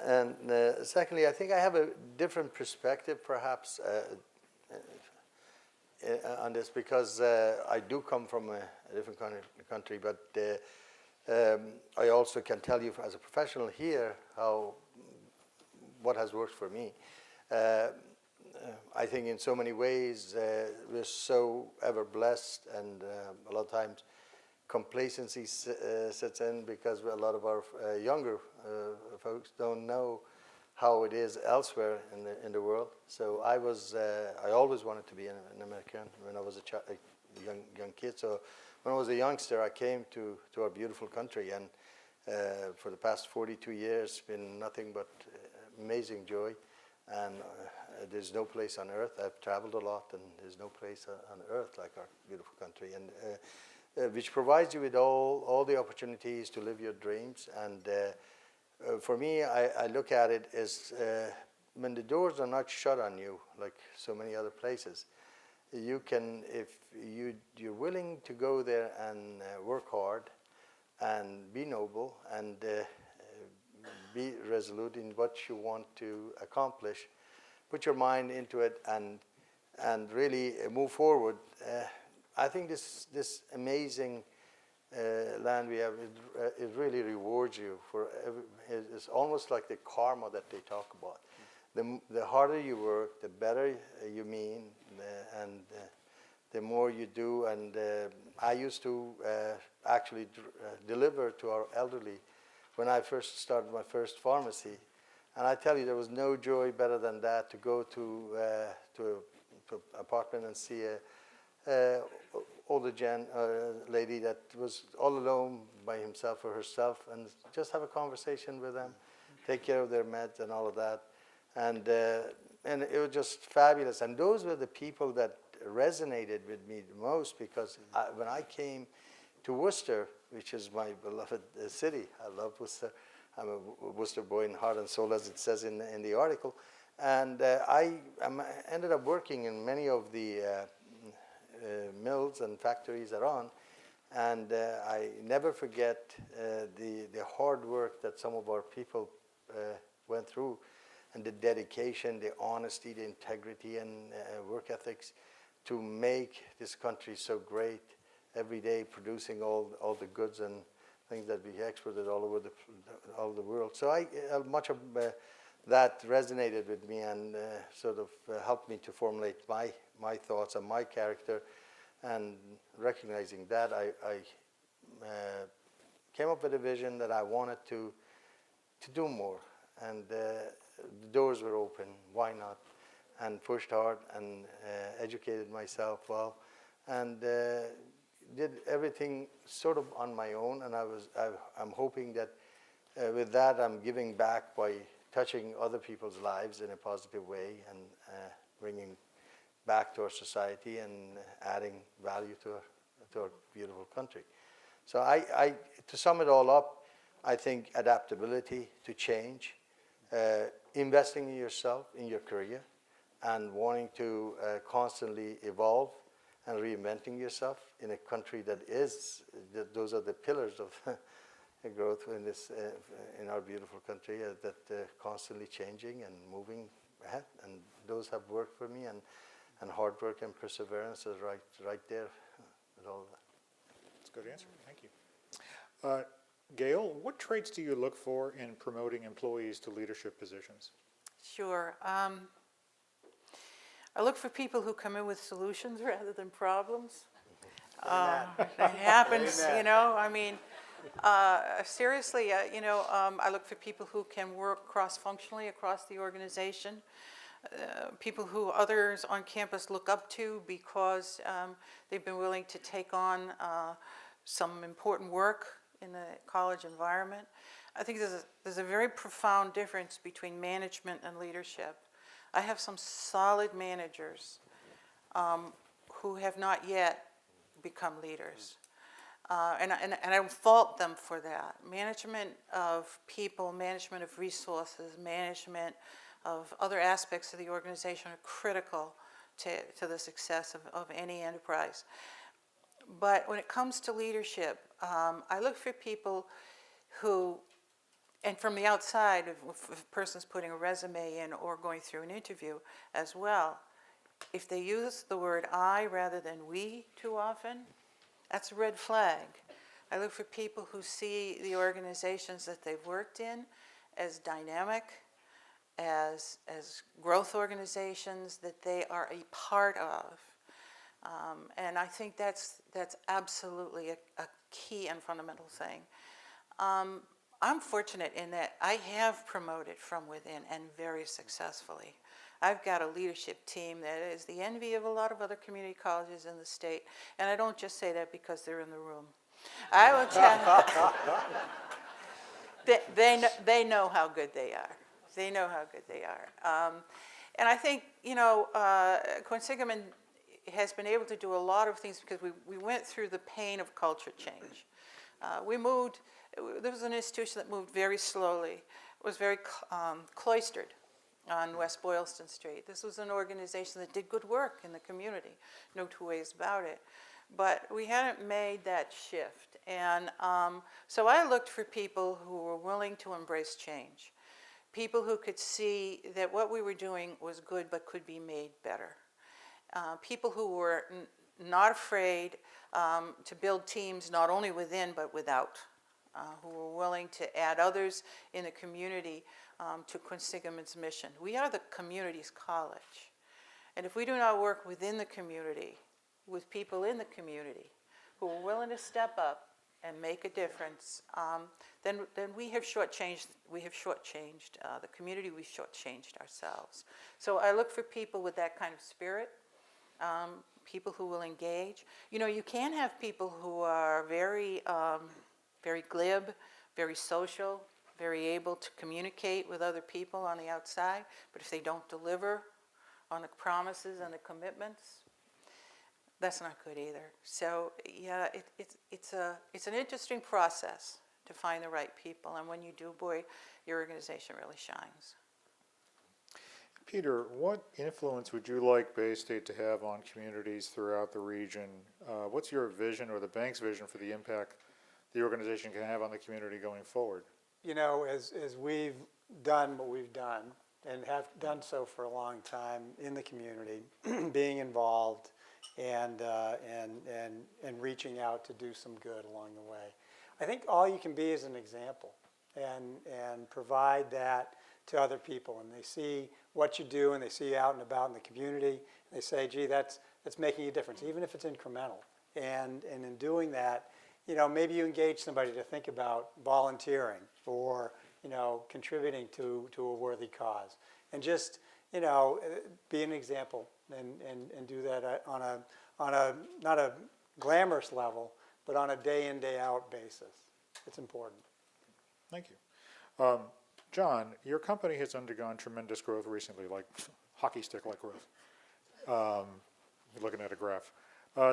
And secondly, I think I have a different perspective, perhaps, on this, because I do come from a different country, but I also can tell you as a professional here what has worked for me. I think in so many ways we're so ever blessed, and a lot of times complacency sets in because a lot of our younger folks don't know how it is elsewhere in the world. So I always wanted to be an American when I was a young kid. So when I was a youngster, I came to our beautiful country, and for the past 42 years, it's been nothing but amazing joy. And there's no place on earth. I've traveled a lot, and there's no place on earth like our beautiful country, and which provides you with all the opportunities to live your dreams. And for me, I look at it as when the doors are not shut on you like so many other places, you can, if you're willing to go there and work hard and be noble and be resolute in what you want to accomplish, put your mind into it and really move forward. I think this amazing land we have, it really rewards you for it's almost like the karma that they talk about. The harder you work, the better you mean, and the more you do. And I used to actually deliver to our elderly when I first started my first pharmacy. And I tell you, there was no joy better than that, to go to an apartment and see a older lady that was all alone by himself or herself, and just have a conversation with them, take care of their meds and all of that. And it was just fabulous. And those were the people that resonated with me the most, because when I came to Worcester, which is my beloved city, I love Worcester. I'm a Worcester boy in heart and soul, as it says in the article. And I ended up working in many of the mills and factories around, and I never forget the hard work that some of our people went through, and the dedication, the honesty, the integrity, and work ethics to make this country so great, every day producing all the goods and things that we exported all over all the world. So much of that resonated with me, and sort of helped me to formulate my thoughts and my character. And recognizing that, I came up with a vision that I wanted to do more. And the doors were open, why not? And pushed hard and educated myself well, and did everything sort of on my own. And I'm hoping that with that I'm giving back by touching other people's lives in a positive way, and bringing back to our society and adding value to our beautiful country. So to sum it all up, I think adaptability to change, investing in yourself, in your career, and wanting to constantly evolve and reinventing yourself in a country that those are the pillars of growth in our beautiful country, that constantly changing and moving ahead. And those have worked for me, and hard work and perseverance is right there with all of that. That's a good answer. Thank you. Gail, what traits do you look for in promoting employees to leadership positions? Sure. I look for people who come in with solutions rather than problems. It happens, you know. I mean, seriously, you know, I look for people who can work cross-functionally across the organization, people who others on campus look up to because they've been willing to take on some important work in the college environment. I think there's a very profound difference between management and leadership. I have some solid managers who have not yet become leaders. And I don't fault them for that. Management of people, management of resources, management of other aspects of the organization are critical to the success of any enterprise. But when it comes to leadership, I look for people who And from the outside, if a person's putting a resume in or going through an interview as well, if they use the word I rather than we too often, that's a red flag. I look for people who see the organizations that they've worked in as dynamic, as growth organizations that they are a part of. And I think that's absolutely a key and fundamental thing. I'm fortunate in that I have promoted from within and very successfully. I've got a leadership team that is the envy of a lot of other community colleges in the state, and I don't just say that because they're in the room. I will tell you, they know how good they are. They know how good they are. And I think, Quinsigamond has been able to do a lot of things because we went through the pain of culture change. We moved, there was an institution that moved very slowly. It was very cloistered on West Boylston Street. This was an organization that did good work in the community, no two ways about it. But we hadn't made that shift. And so I looked for people who were willing to embrace change, people who could see that what we were doing was good but could be made better, people who were not afraid to build teams not only within but without, who were willing to add others in the community to Quinsigamond's mission. We are the community's college. And if we do not work within the community, with people in the community who are willing to step up and make a difference, then we have shortchanged the community, we've shortchanged ourselves. So I look for people with that kind of spirit, people who will engage. You can have people who are very glib, very social, very able to communicate with other people on the outside, but if they don't deliver on the promises and the commitments, that's not good either. So yeah, it's an interesting process to find the right people, and when you do, boy, your organization really shines. Peter, what influence would you like Bay State to have on communities throughout the region? What's your vision or the bank's vision for the impact the organization can have on the community going forward? As we've done what we've done, and have done so for a long time in the community, being involved and reaching out to do some good along the way, I think all you can be is an example and provide that to other people. And they see what you do and they see you out and about in the community, and they say, gee, that's making a difference, even if it's incremental. And in doing that, maybe you engage somebody to think about volunteering or, contributing to a worthy cause. And just, be an example and do that on a not a glamorous level, but on a day in, day out basis. It's important. Thank you. John, your company has undergone tremendous growth recently, like hockey stick-like growth. You're looking at a graph.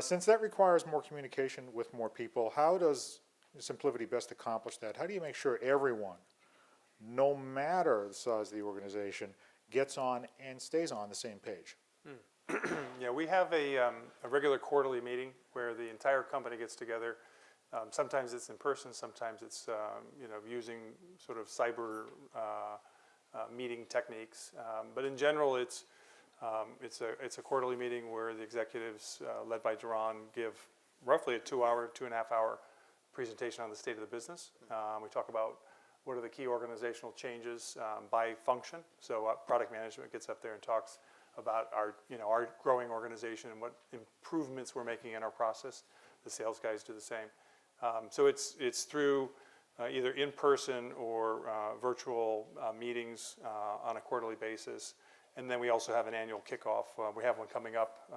Since that requires more communication with more people, how does SimpliVity best accomplish that? How do you make sure everyone, no matter the size of the organization, gets on and stays on the same page? Yeah, we have a regular quarterly meeting where the entire company gets together. Sometimes it's in person, sometimes it's using sort of cyber meeting techniques. But in general, it's a quarterly meeting where the executives, led by Duran, give roughly a 2.5 hour presentation on the state of the business. We talk about what are the key organizational changes by function. So product management gets up there and talks about our growing organization and what improvements we're making in our process. The sales guys do the same. So it's through either in-person or virtual meetings on a quarterly basis. And then we also have an annual kickoff. We have one coming up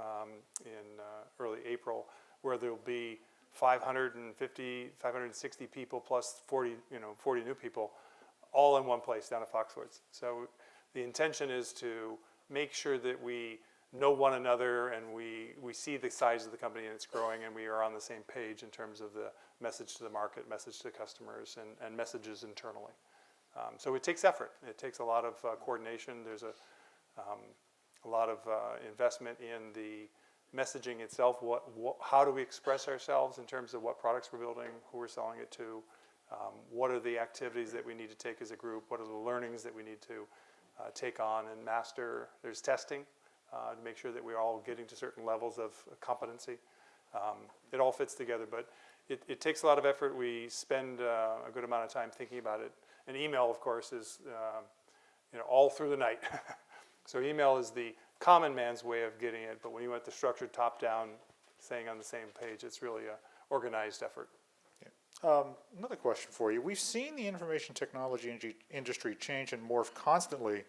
in early April where there'll be 550, 560 people plus 40 new people all in one place down at Foxwoods. So the intention is to make sure that we know one another and we see the size of the company and it's growing and we are on the same page in terms of the message to the market, message to customers, and messages internally. So it takes effort. It takes a lot of coordination. There's a lot of investment in the messaging itself. How do we express ourselves in terms of what products we're building, who we're selling it to, What are the activities that we need to take as a group? What are the learnings that we need to take on and master? There's testing to make sure that we're all getting to certain levels of competency. It all fits together, but it takes a lot of effort. We spend a good amount of time thinking about it. And email, of course, is all through the night. So email is the common man's way of getting it, but when you want the structured top-down, staying on the same page, it's really an organized effort. Another question for you. We've seen the information technology industry change and morph constantly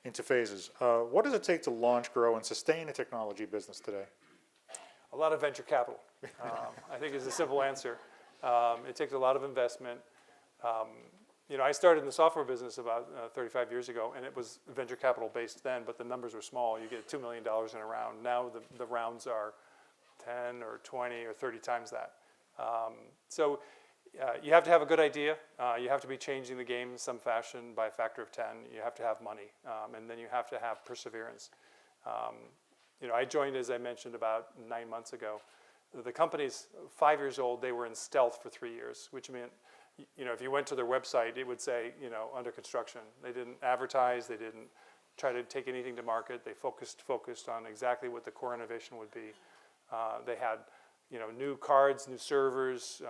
into phases. What does it take to launch, grow, and sustain a technology business today? A lot of venture capital, I think is a simple answer. It takes a lot of investment. I started in the software business about 35 years ago, and it was venture capital based then, but the numbers were small. You get $2 million in a round. Now the rounds are 10 or 20 or 30 times that. So you have to have a good idea. You have to be changing the game in some fashion by a factor of 10. You have to have money, and then you have to have perseverance. I joined, as I mentioned, about 9 months ago. The company's 5 years old. They were in stealth for 3 years, which meant, if you went to their website, it would say, under construction. They didn't advertise. They didn't try to take anything to market. They focused on exactly what the core innovation would be. They had, new cards, new servers,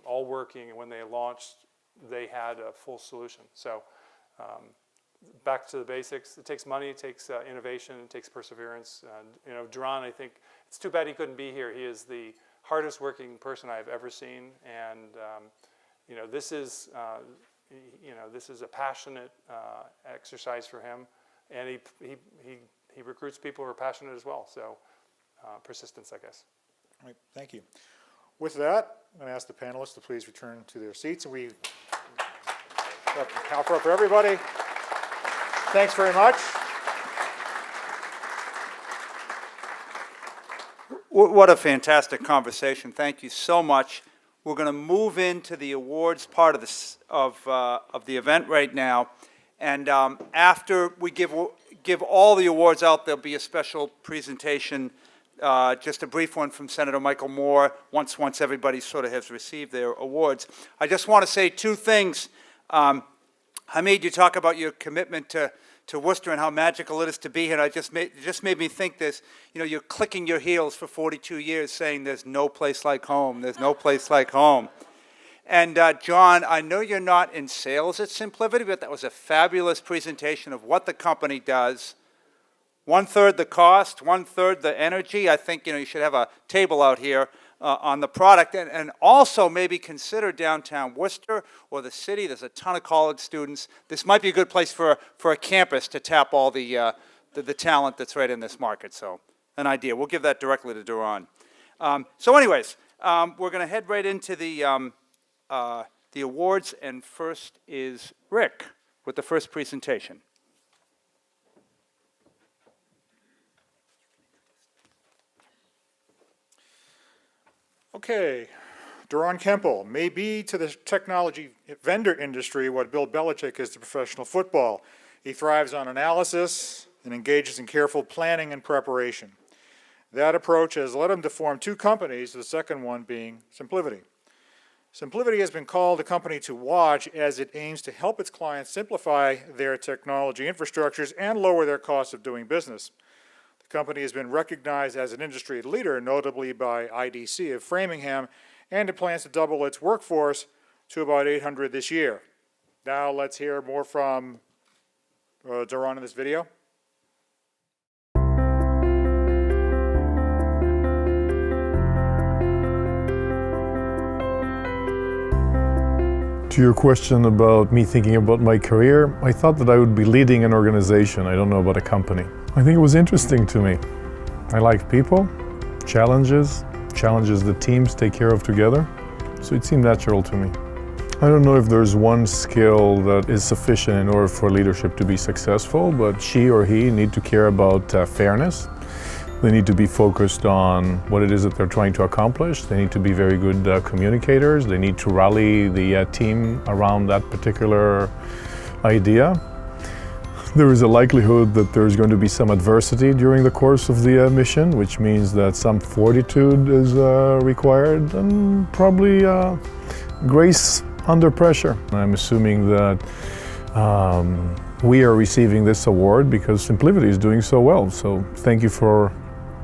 all working. And when they launched, they had a full solution. So back to the basics. It takes money. It takes innovation. It takes perseverance. And, Duran, I think it's too bad he couldn't be here. He is the hardest working person I've ever seen. And, this is a passionate exercise for him, and he recruits people who are passionate as well. So persistence, I guess. All right, thank you. With that, I'm going to ask the panelists to please return to their seats, and we clap for everybody. Thanks very much. What a fantastic conversation. Thank you so much. We're going to move into the awards part of the event right now, and after we give all the awards out, there'll be a special presentation, just a brief one from Senator Michael Moore. Once everybody sort of has received their awards, I just want to say two things. Hamid, you talk about your commitment to Worcester and how magical it is to be here. And it just made me think this. You're clicking your heels for 42 years saying there's no place like home. There's no place like home. And John, I know you're not in sales at SimpliVity, but that was a fabulous presentation of what the company does. 1/3 the cost, 1/3 the energy. I think you should have a table out here on the product, and also maybe consider downtown Worcester or the city. There's a ton of college students. This might be a good place for a campus to tap all the talent that's right in this market. So an idea. We'll give that directly to Duran. So anyways, we're going to head right into the awards, and first is Rick with the first presentation. Okay, Duran Kempel may be to the technology vendor industry what Bill Belichick is to professional football. He thrives on analysis and engages in careful planning and preparation. That approach has led him to form two companies, the second one being SimpliVity. SimpliVity has been called a company to watch as it aims to help its clients simplify their technology infrastructures and lower their costs of doing business. The company has been recognized as an industry leader, notably by IDC of Framingham, and it plans to double its workforce to about 800 this year. Now let's hear more from Duran in this video. To your question about me thinking about my career, I thought that I would be leading an organization. I don't know about a company. I think it was interesting to me. I like people, challenges that teams take care of together. So it seemed natural to me. I don't know if there's one skill that is sufficient in order for leadership to be successful, but she or he need to care about fairness. They need to be focused on what it is that they're trying to accomplish. They need to be very good communicators. They need to rally the team around that particular idea. There is a likelihood that there's going to be some adversity during the course of the mission, which means that some fortitude is required, and probably grace under pressure. I'm assuming that we are receiving this award because SimpliVity is doing so well. So thank you for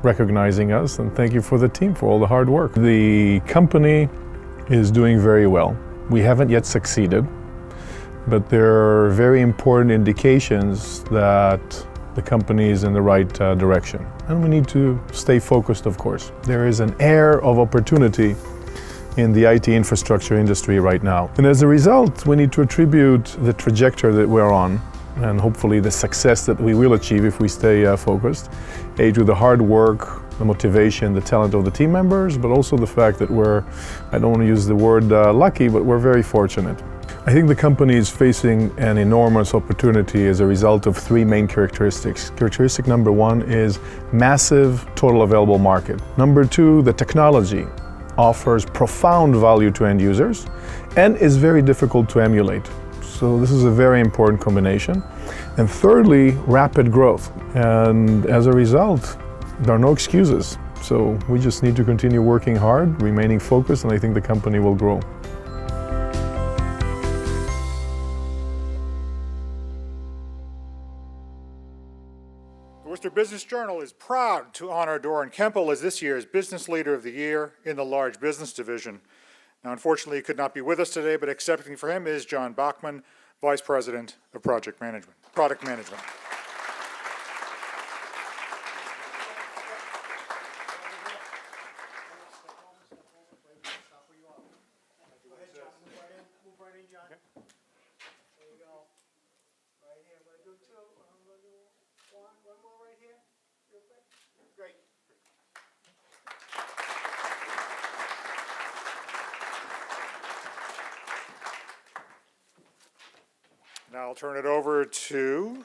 recognizing us, and thank you for the team for all the hard work. The company is doing very well. We haven't yet succeeded, but there are very important indications that the company is in the right direction. And we need to stay focused, of course. There is an air of opportunity in the IT infrastructure industry right now. And as a result, we need to attribute the trajectory that we're on, and hopefully the success that we will achieve if we stay focused, to the hard work, the motivation, the talent of the team members, but also the fact that I don't want to use the word lucky, but we're very fortunate. I think the company is facing an enormous opportunity as a result of three main characteristics. Characteristic number one is massive total available market. Number two, the technology offers profound value to end users and is very difficult to emulate. So this is a very important combination. And thirdly, rapid growth. And as a result, there are no excuses. So we just need to continue working hard, remaining focused, and I think the company will grow. The Worcester Business Journal is proud to honor Doran Kempel as this year's Business Leader of the Year in the Large Business Division. Now, unfortunately, he could not be with us today, but accepting for him is John Bachman, Vice President of Product Management. Now I'll turn it over to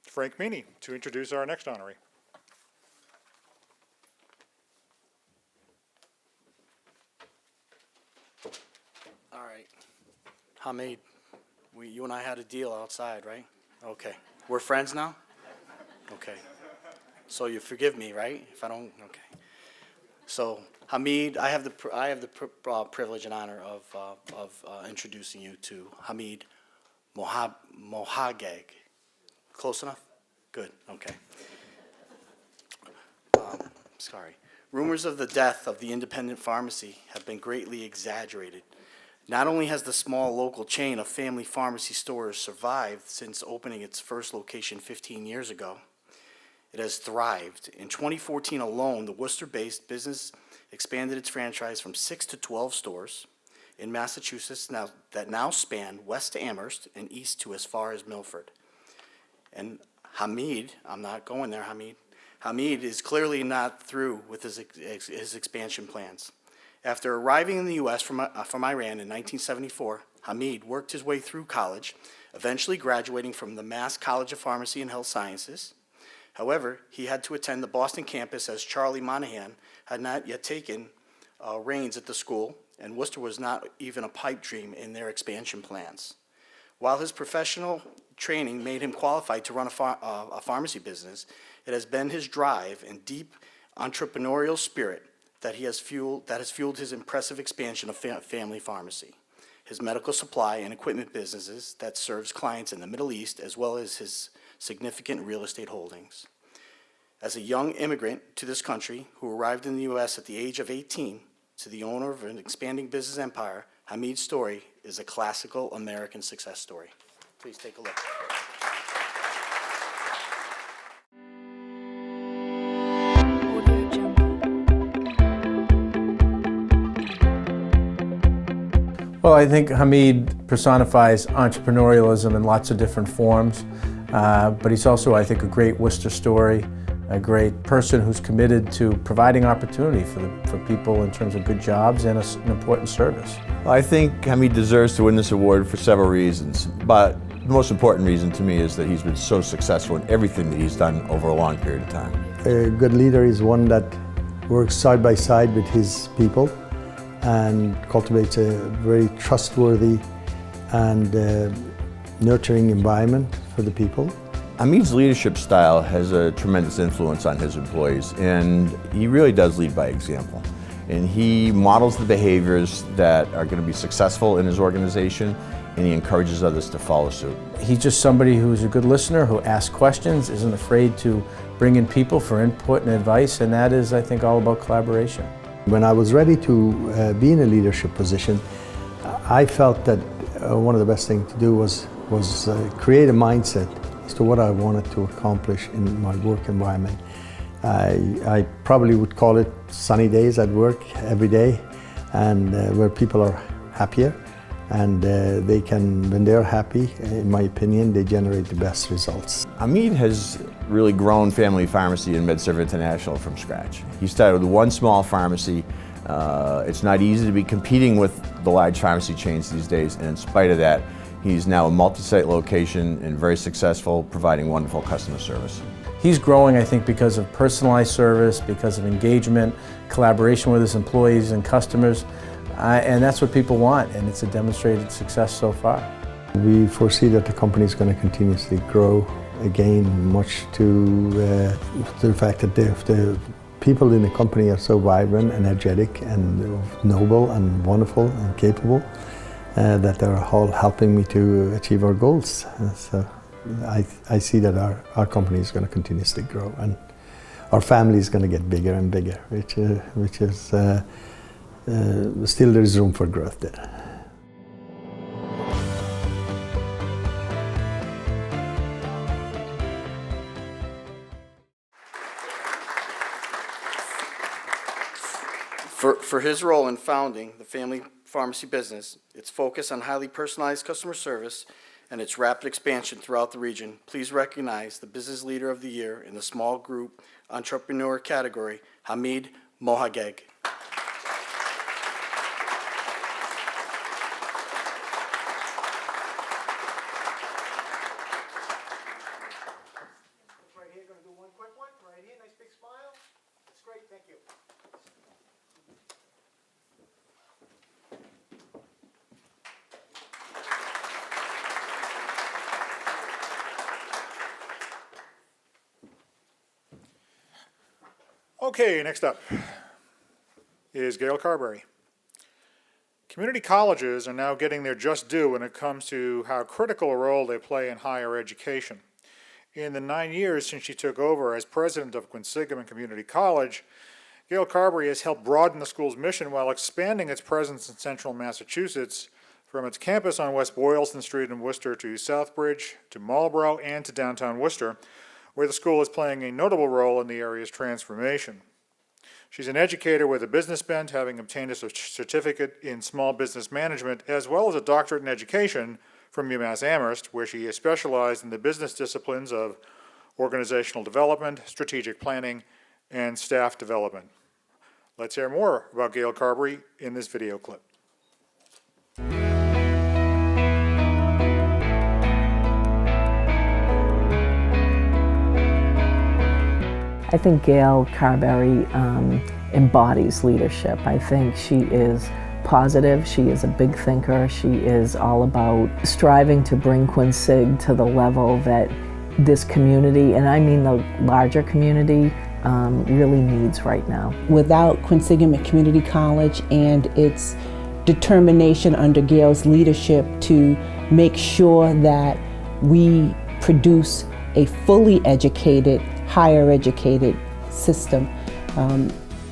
Frank Meaney to introduce our next honoree. All right. Hamid, you and I had a deal outside, right? Okay. We're friends now? Okay. So you forgive me, right? If I don't, okay. So Hamid, I have the privilege and honor of introducing you to Hamid Mohaghegh. Close enough? Good, okay. Sorry. Rumors of the death of the independent pharmacy have been greatly exaggerated. Not only has the small local chain of family pharmacy stores survived since opening its first location 15 years ago, it has thrived. In 2014 alone, the Worcester-based business expanded its franchise from 6 to 12 stores in Massachusetts that now span west to Amherst and east to as far as Milford. And Hamid, I'm not going there, Hamid. Hamid is clearly not through with his expansion plans. After arriving in the U.S. from Iran in 1974, Hamid worked his way through college, eventually graduating from the Mass College of Pharmacy and Health Sciences. However, he had to attend the Boston campus as Charlie Monahan had not yet taken reins at the school, and Worcester was not even a pipe dream in their expansion plans. While his professional training made him qualified to run a pharmacy business, it has been his drive and deep entrepreneurial spirit that has fueled his impressive expansion of family pharmacy, his medical supply and equipment businesses that serves clients in the Middle East, as well as his significant real estate holdings. As a young immigrant to this country who arrived in the U.S. at the age of 18 to the owner of an expanding business empire, Hamid's story is a classical American success story. Please take a look. Well, I think Hamid personifies entrepreneurialism in lots of different forms, but he's also, I think, a great Worcester story, a great person who's committed to providing opportunity for people in terms of good jobs and an important service. I think Hamid deserves to win this award for several reasons, but the most important reason to me is that he's been so successful in everything that he's done over a long period of time. A good leader is one that works side by side with his people and cultivates a very trustworthy and nurturing environment for the people. Hamid's leadership style has a tremendous influence on his employees, and he really does lead by example. and he models the behaviors that are going to be successful in his organization, and he encourages others to follow suit. He's just somebody who's a good listener, who asks questions, isn't afraid to bring in people for input and advice, and that is, I think, all about collaboration. When I was ready to be in a leadership position, I felt that one of the best things to do was create a mindset as to what I wanted to accomplish in my work environment. I probably would call it sunny days at work every day, and where people are happier, and they can, when they're happy, in my opinion, they generate the best results. Hamid has really grown family pharmacy in Medserv International from scratch. He started with one small pharmacy. It's not easy to be competing with the large pharmacy chains these days, and in spite of that, he's now a multi-site location and very successful, providing wonderful customer service. He's growing, I think, because of personalized service, because of engagement, collaboration with his employees and customers, and that's what people want, and it's a demonstrated success so far. We foresee that the company is going to continuously grow, again, much to the fact that the people in the company are so vibrant, energetic, and noble, and wonderful, and capable, that they're all helping me to achieve our goals. So I see that our company is going to continuously grow, and our family is going to get bigger and bigger, which is still there is room for growth there. For his role in founding the family pharmacy business, its focus on highly personalized customer service, and its rapid expansion throughout the region, please recognize the Business Leader of the Year in the Small Group Entrepreneur category, Hamid Mohaghegh. Right here, going to do one quick one. Right here, nice big smile. That's great, thank you. Okay, next up is Gail Carberry. Community colleges are now getting their just due when it comes to how critical a role they play in higher education. In the 9 years since she took over as president of Quinsigamond Community College, Gail Carberry has helped broaden the school's mission while expanding its presence in central Massachusetts, from its campus on West Boylston Street in Worcester to Southbridge, to Marlborough, and to downtown Worcester, where the school is playing a notable role in the area's transformation. She's an educator with a business bent, having obtained a certificate in small business management, as well as a doctorate in education from UMass Amherst, where she is specialized in the business disciplines of organizational development, strategic planning, and staff development. Let's hear more about Gail Carberry in this video clip. I think Gail Carberry embodies leadership. I think she is positive, she is a big thinker, she is all about striving to bring Quinsig to the level that this community, and I mean the larger community, really needs right now. Without Quinsigamond Community College and its determination under Gail's leadership to make sure that we produce a fully educated, higher educated system,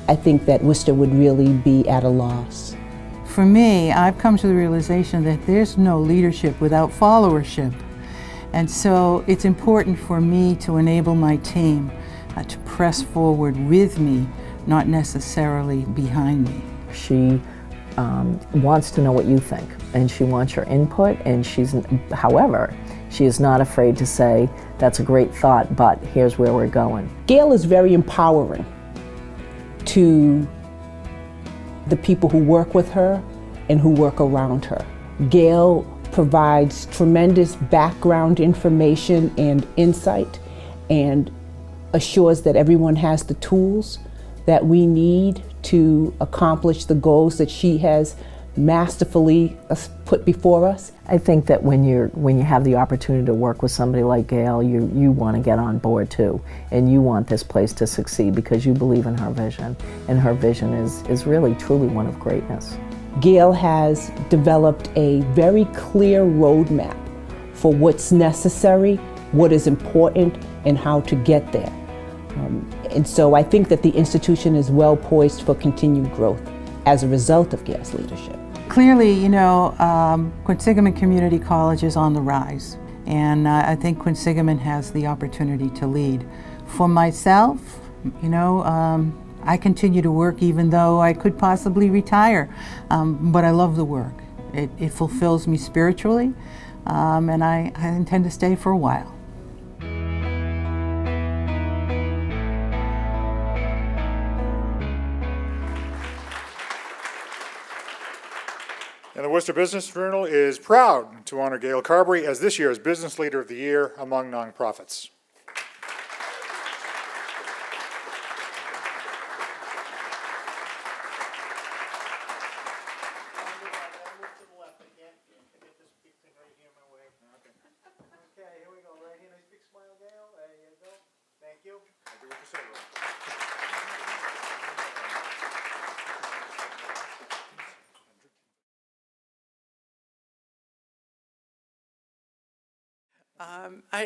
I think that Worcester would really be at a loss. For me, I've come to the realization that there's no leadership without followership. And so it's important for me to enable my team to press forward with me, not necessarily behind me. She wants to know what you think, and she wants your input, and however, she is not afraid to say, that's a great thought, but here's where we're going. Gail is very empowering to the people who work with her and who work around her. Gail provides tremendous background information and insight, and assures that everyone has the tools that we need to accomplish the goals that she has masterfully put before us. I think that when you have the opportunity to work with somebody like Gail, you want to get on board too, and you want this place to succeed because you believe in her vision, and her vision is really truly one of greatness. Gail has developed a very clear roadmap for what's necessary, what is important, and how to get there. And so I think that the institution is well poised for continued growth as a result of Gail's leadership. Clearly, you know, Quinsigamond Community College is on the rise, and I think Quinsigamond has the opportunity to lead. For myself, you know, I continue to work even though I could possibly retire, but I love the work. It fulfills me spiritually, and I intend to stay for a while. And the Worcester Business Journal is proud to honor Gail Carberry as this year's Business Leader of the Year among nonprofits. Okay, here we go. Right here, nice big smile, Gail. There you go. Thank you.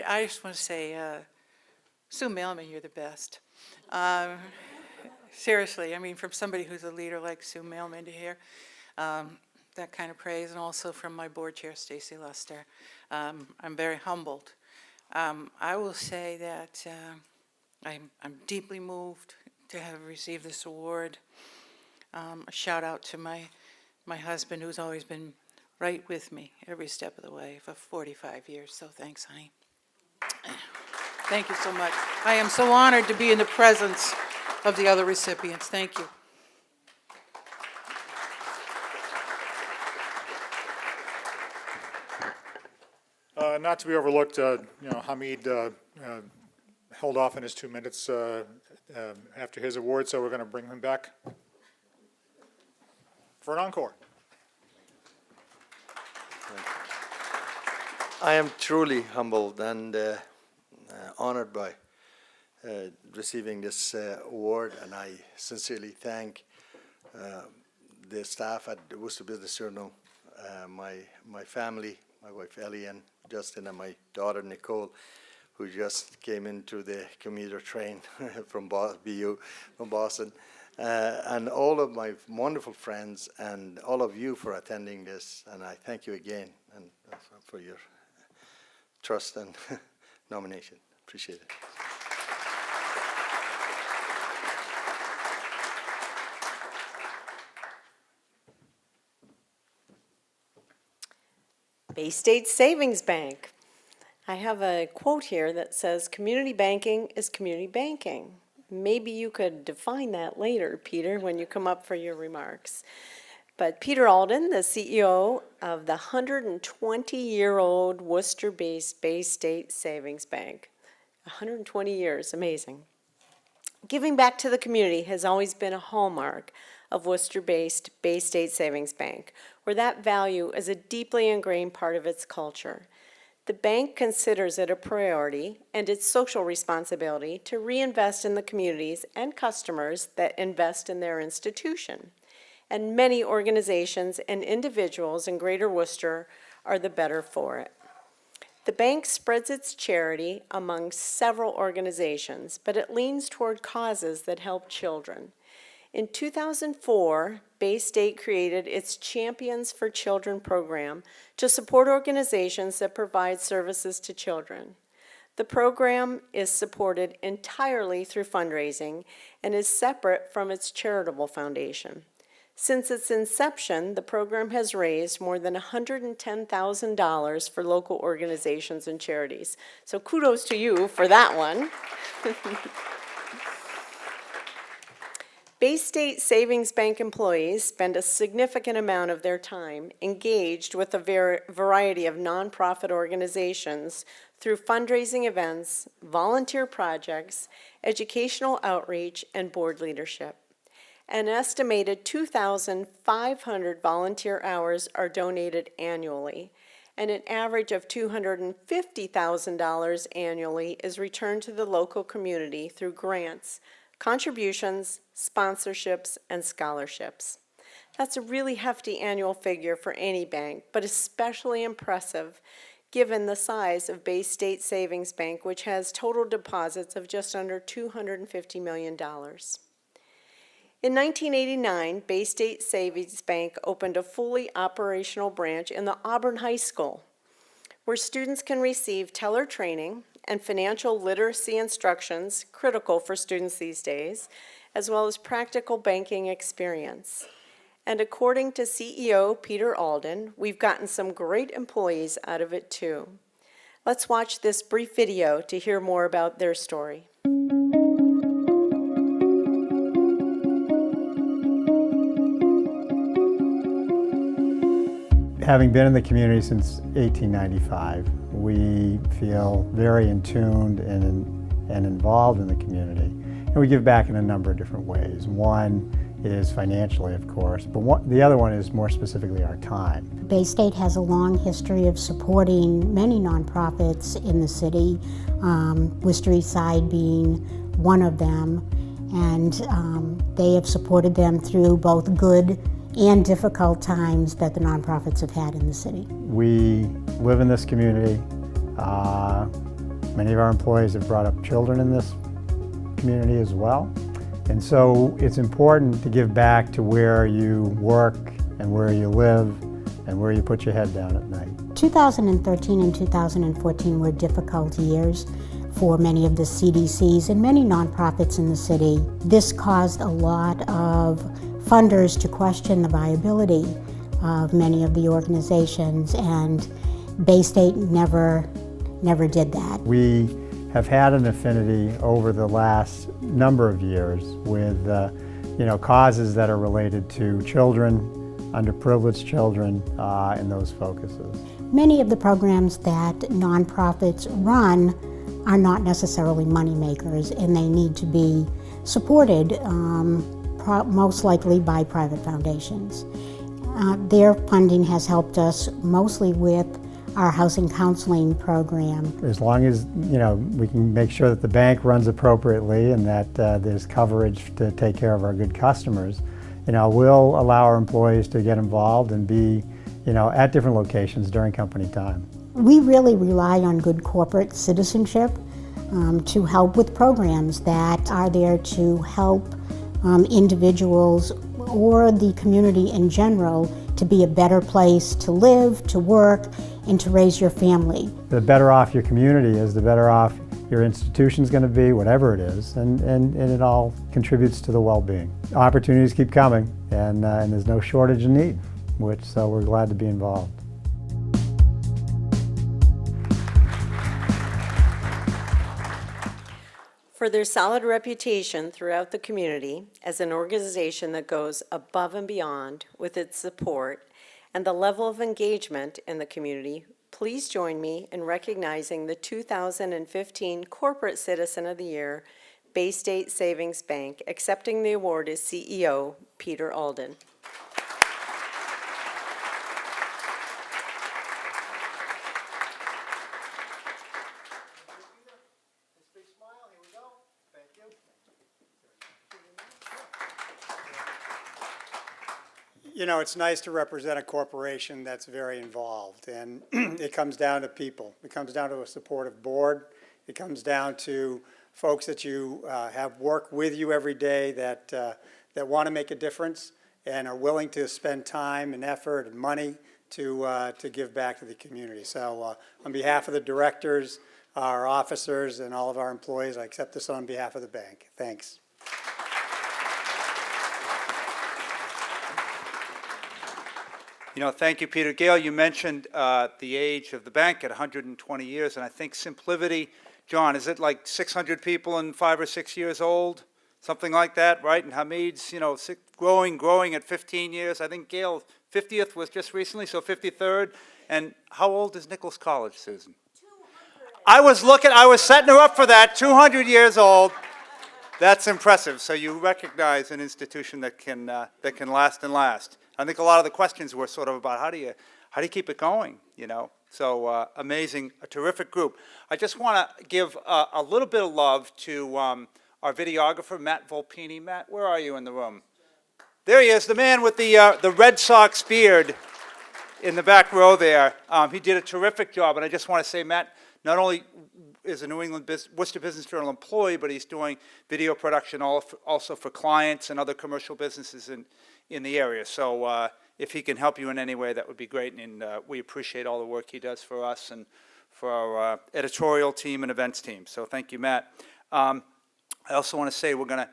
I just want to say, Sue Mailman, you're the best. Seriously, I mean, from somebody who's a leader like Sue Mailman to hear that kind of praise, and also from my board chair, Stacy Luster, I'm very humbled. I will say that I'm deeply moved to have received this award. A shout out to my husband, who's always been right with me every step of the way for 45 years. So thanks, honey. Thank you so much. I am so honored to be in the presence of the other recipients. Thank you. Not to be overlooked, Hamid held off in his 2 minutes after his award, so we're going to bring him back for an encore. I am truly humbled and honored by receiving this award, and I sincerely thank the staff at the Worcester Business Journal, my family, my wife Ellie and Justin, and my daughter Nicole, who just came into the commuter train from BU, from Boston, and all of my wonderful friends and all of you for attending this, and I thank you again and for your trust and nomination. Appreciate it. Bay State Savings Bank. I have a quote here that says, "Community banking is community banking." Maybe you could define that later, Peter, when you come up for your remarks. But Peter Alden, the CEO of the 120-year-old Worcester-based Bay State Savings Bank. 120 years, amazing. Giving back to the community has always been a hallmark of Worcester-based Bay State Savings Bank, where that value is a deeply ingrained part of its culture. The bank considers it a priority and its social responsibility to reinvest in the communities and customers that invest in their institution. And many organizations and individuals in Greater Worcester are the better for it. The bank spreads its charity among several organizations, but it leans toward causes that help children. In 2004, Bay State created its Champions for Children program to support organizations that provide services to children. The program is supported entirely through fundraising and is separate from its charitable foundation. Since its inception, the program has raised more than $110,000 for local organizations and charities. So kudos to you for that one. Bay State Savings Bank employees spend a significant amount of their time engaged with a variety of nonprofit organizations through fundraising events, volunteer projects, educational outreach, and board leadership. An estimated 2,500 volunteer hours are donated annually, and an average of $250,000 annually is returned to the local community through grants, contributions, sponsorships, and scholarships. That's a really hefty annual figure for any bank, but especially impressive given the size of Bay State Savings Bank, which has total deposits of just under $250 million. In 1989, Bay State Savings Bank opened a fully operational branch in the Auburn High School, where students can receive teller training and financial literacy instructions, critical for students these days, as well as practical banking experience. And according to CEO Peter Alden, we've gotten some great employees out of it too. Let's watch this brief video to hear more about their story. Having been in the community since 1895, we feel very in tuned and involved in the community. And we give back in a number of different ways. One is financially, of course, but the other one is more specifically our time. Bay State has a long history of supporting many nonprofits in the city, Worcester East Side being one of them, and they have supported them through both good and difficult times that the nonprofits have had in the city. We live in this community. Many of our employees have brought up children in this community as well. And so it's important to give back to where you work and where you live and where you put your head down at night. 2013 and 2014 were difficult years for many of the CDCs and many nonprofits in the city. This caused a lot of funders to question the viability of many of the organizations, and Bay State never did that. We have had an affinity over the last number of years with causes that are related to children, underprivileged children, and those focuses. Many of the programs that nonprofits run are not necessarily money makers, and they need to be supported most likely by private foundations. Their funding has helped us mostly with our housing counseling program. As long as we can make sure that the bank runs appropriately and that there's coverage to take care of our good customers, we'll allow our employees to get involved and be at different locations during company time. We really rely on good corporate citizenship to help with programs that are there to help individuals or the community in general to be a better place to live, to work, and to raise your family. The better off your community is, the better off your institution's going to be, whatever it is, and it all contributes to the well-being. Opportunities keep coming, and there's no shortage of need, so we're glad to be involved. For their solid reputation throughout the community as an organization that goes above and beyond with its support and the level of engagement in the community, please join me in recognizing the 2015 Corporate Citizen of the Year, Bay State Savings Bank. Accepting the award is CEO Peter Alden. It's nice to represent a corporation that's very involved, and it comes down to people. It comes down to a supportive board. It comes down to folks that you have work with you every day that want to make a difference and are willing to spend time and effort and money to give back to the community. So on behalf of the directors, our officers, and all of our employees, I accept this on behalf of the bank. Thanks. Thank you, Peter. Gail, you mentioned the age of the bank at 120 years, and I think SimpliVity, John, is it like 600 people and 5 or 6 years old? Something like that, right? And Hamid's, growing at 15 years. I think Gail, 50th was just recently, so 53rd. And how old is Nichols College, Susan? 200. I was setting her up for that, 200 years old. That's impressive. So you recognize an institution that can last and last. I think a lot of the questions were sort of about how do you keep it going, you know? So amazing, a terrific group. I just want to give a little bit of love to our videographer, Matt Volpini. Matt, where are you in the room? There he is, the man with the Red Sox beard in the back row there. He did a terrific job, and I just want to say, Matt, not only is a New England Worcester Business Journal employee, but he's doing video production also for clients and other commercial businesses in the area. So if he can help you in any way, that would be great, and we appreciate all the work he does for us and for our editorial team and events team. So thank you, Matt. I also want to say we're going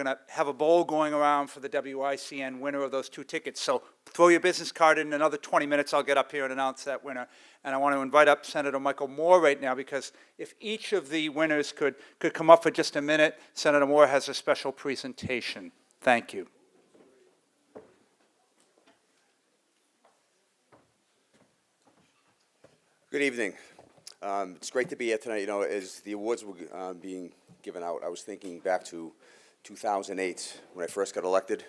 to have a bowl going around for the WICN winner of those 2 tickets. So throw your business card in another 20 minutes. I'll get up here and announce that winner. And I want to invite up Senator Michael Moore right now, because if each of the winners could come up for just a minute, Senator Moore has a special presentation. Thank you. Good evening. It's great to be here tonight. You know, as the awards were being given out, I was thinking back to 2008 when I first got elected,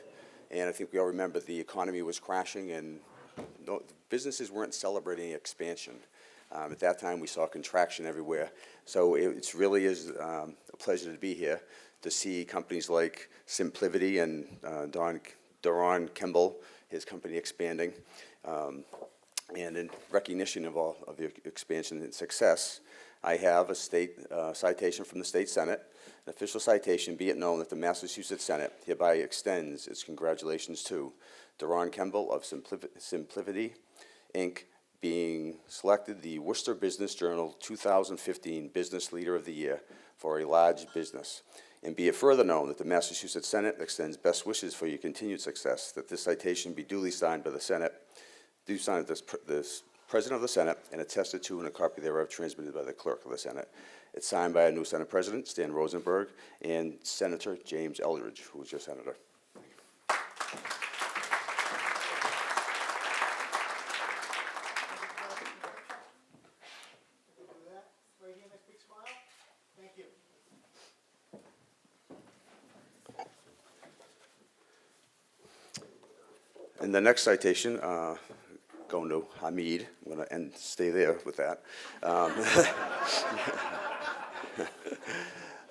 and I think we all remember the economy was crashing and businesses weren't celebrating expansion. At that time, we saw contraction everywhere. So it really is a pleasure to be here to see companies like SimpliVity and Daron Kimball, his company expanding. And in recognition of all of the expansion and success, I have a state citation from the State Senate, an official citation. Be it known that the Massachusetts Senate hereby extends its congratulations to Daron Kimball of SimpliVity, Inc., being selected the Worcester Business Journal 2015 Business Leader of the Year for a large business. And be it further known that the Massachusetts Senate extends best wishes for your continued success, that this citation be duly signed by the Senate, signed this President of the Senate, and attested to, and a copy thereof transmitted by the Clerk of the Senate. It's signed by our new Senate President, Stan Rosenberg, and Senator James Eldridge, who is your Senator. And the next citation, going to Hamid. I'm going to stay there with that.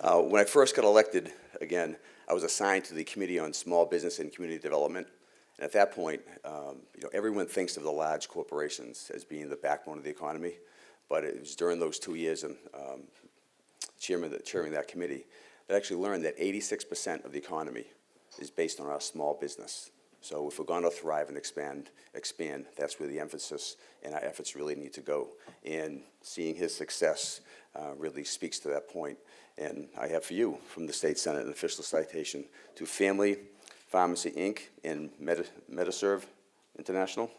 When I first got elected, again, I was assigned to the Committee on Small Business and Community Development. And at that point, everyone thinks of the large corporations as being the backbone of the economy. But it was during those 2 years and chairing that committee that I actually learned that 86% of the economy is based on our small business. So if we're going to thrive and expand, that's where the emphasis and our efforts really need to go. And seeing his success really speaks to that point. And I have for you, from the State Senate, an official citation to Family Pharmacy, Inc. and Medserv International,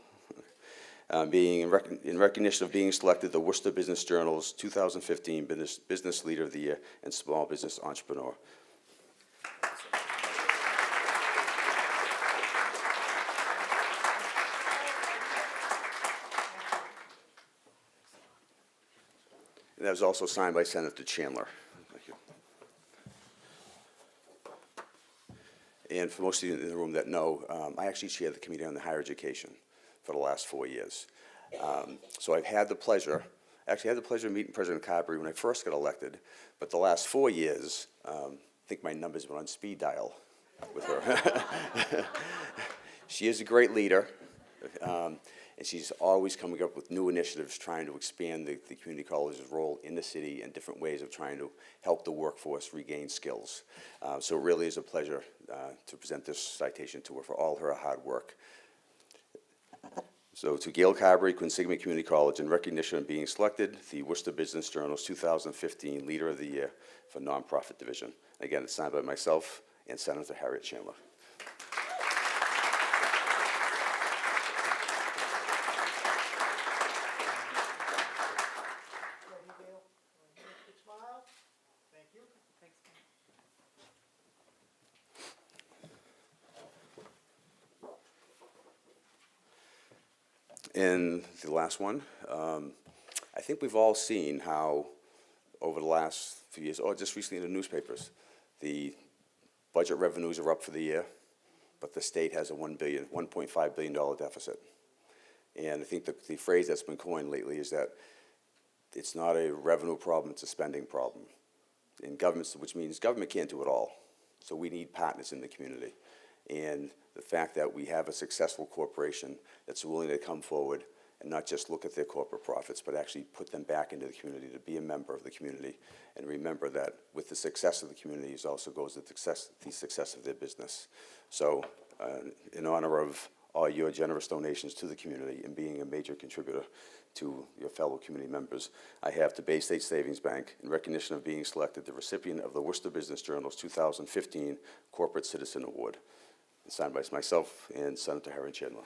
being in recognition of being selected the Worcester Business Journal's 2015 Business Leader of the Year and Small Business Entrepreneur. And that was also signed by Senator Chandler. Thank you. And for most of you in the room that know, I actually chaired the Committee on Higher Education for the last 4 years. So I've had the pleasure, of meeting President Carberry when I first got elected, but the last 4 years, I think my numbers were on speed dial with her. She is a great leader. And she's always coming up with new initiatives trying to expand the community college's role in the city and different ways of trying to help the workforce regain skills. So it really is a pleasure to present this citation to her for all her hard work. So to Gail, Carberry, Quinsigamond Community College, in recognition of being selected the Worcester Business Journal's 2015 Leader of the Year for Nonprofit Division. Again, it's signed by myself and Senator Harriet Chandler. And the last one, I think we've all seen how over the last few years, or just recently in the newspapers, the Budget revenues are up for the year, but the state has a $1.5 billion deficit. And I think the phrase that's been coined lately is that it's not a revenue problem, it's a spending problem. In government, which means government can't do it all. So we need partners in the community. And the fact that we have a successful corporation that's willing to come forward and not just look at their corporate profits, but actually put them back into the community, to be a member of the community, and remember that with the success of the community also goes the success of their business. So in honor of all your generous donations to the community and being a major contributor to your fellow community members, I have the Bay State Savings Bank, in recognition of being selected the recipient of the Worcester Business Journal's 2015 Corporate Citizen Award. It's signed by myself and Senator Herron Chandler.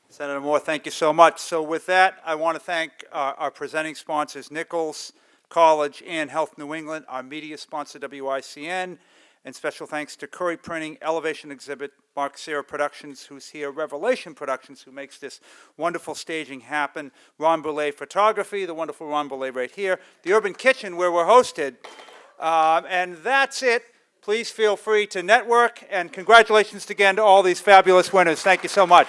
Senator Moore, thank you so much. So with that, I want to thank our presenting sponsors, Nichols College and Health New England, our media sponsor, WICN, and special thanks to Curry Printing, Elevation Exhibit, Mark Serra Productions, who's here, Revelation Productions, who makes this wonderful staging happen, Ron Boulay Photography, the wonderful Ron Boulay right here, the Urban Kitchen, where we're hosted. And that's it. Please feel free to network, and congratulations again to all these fabulous winners. Thank you so much.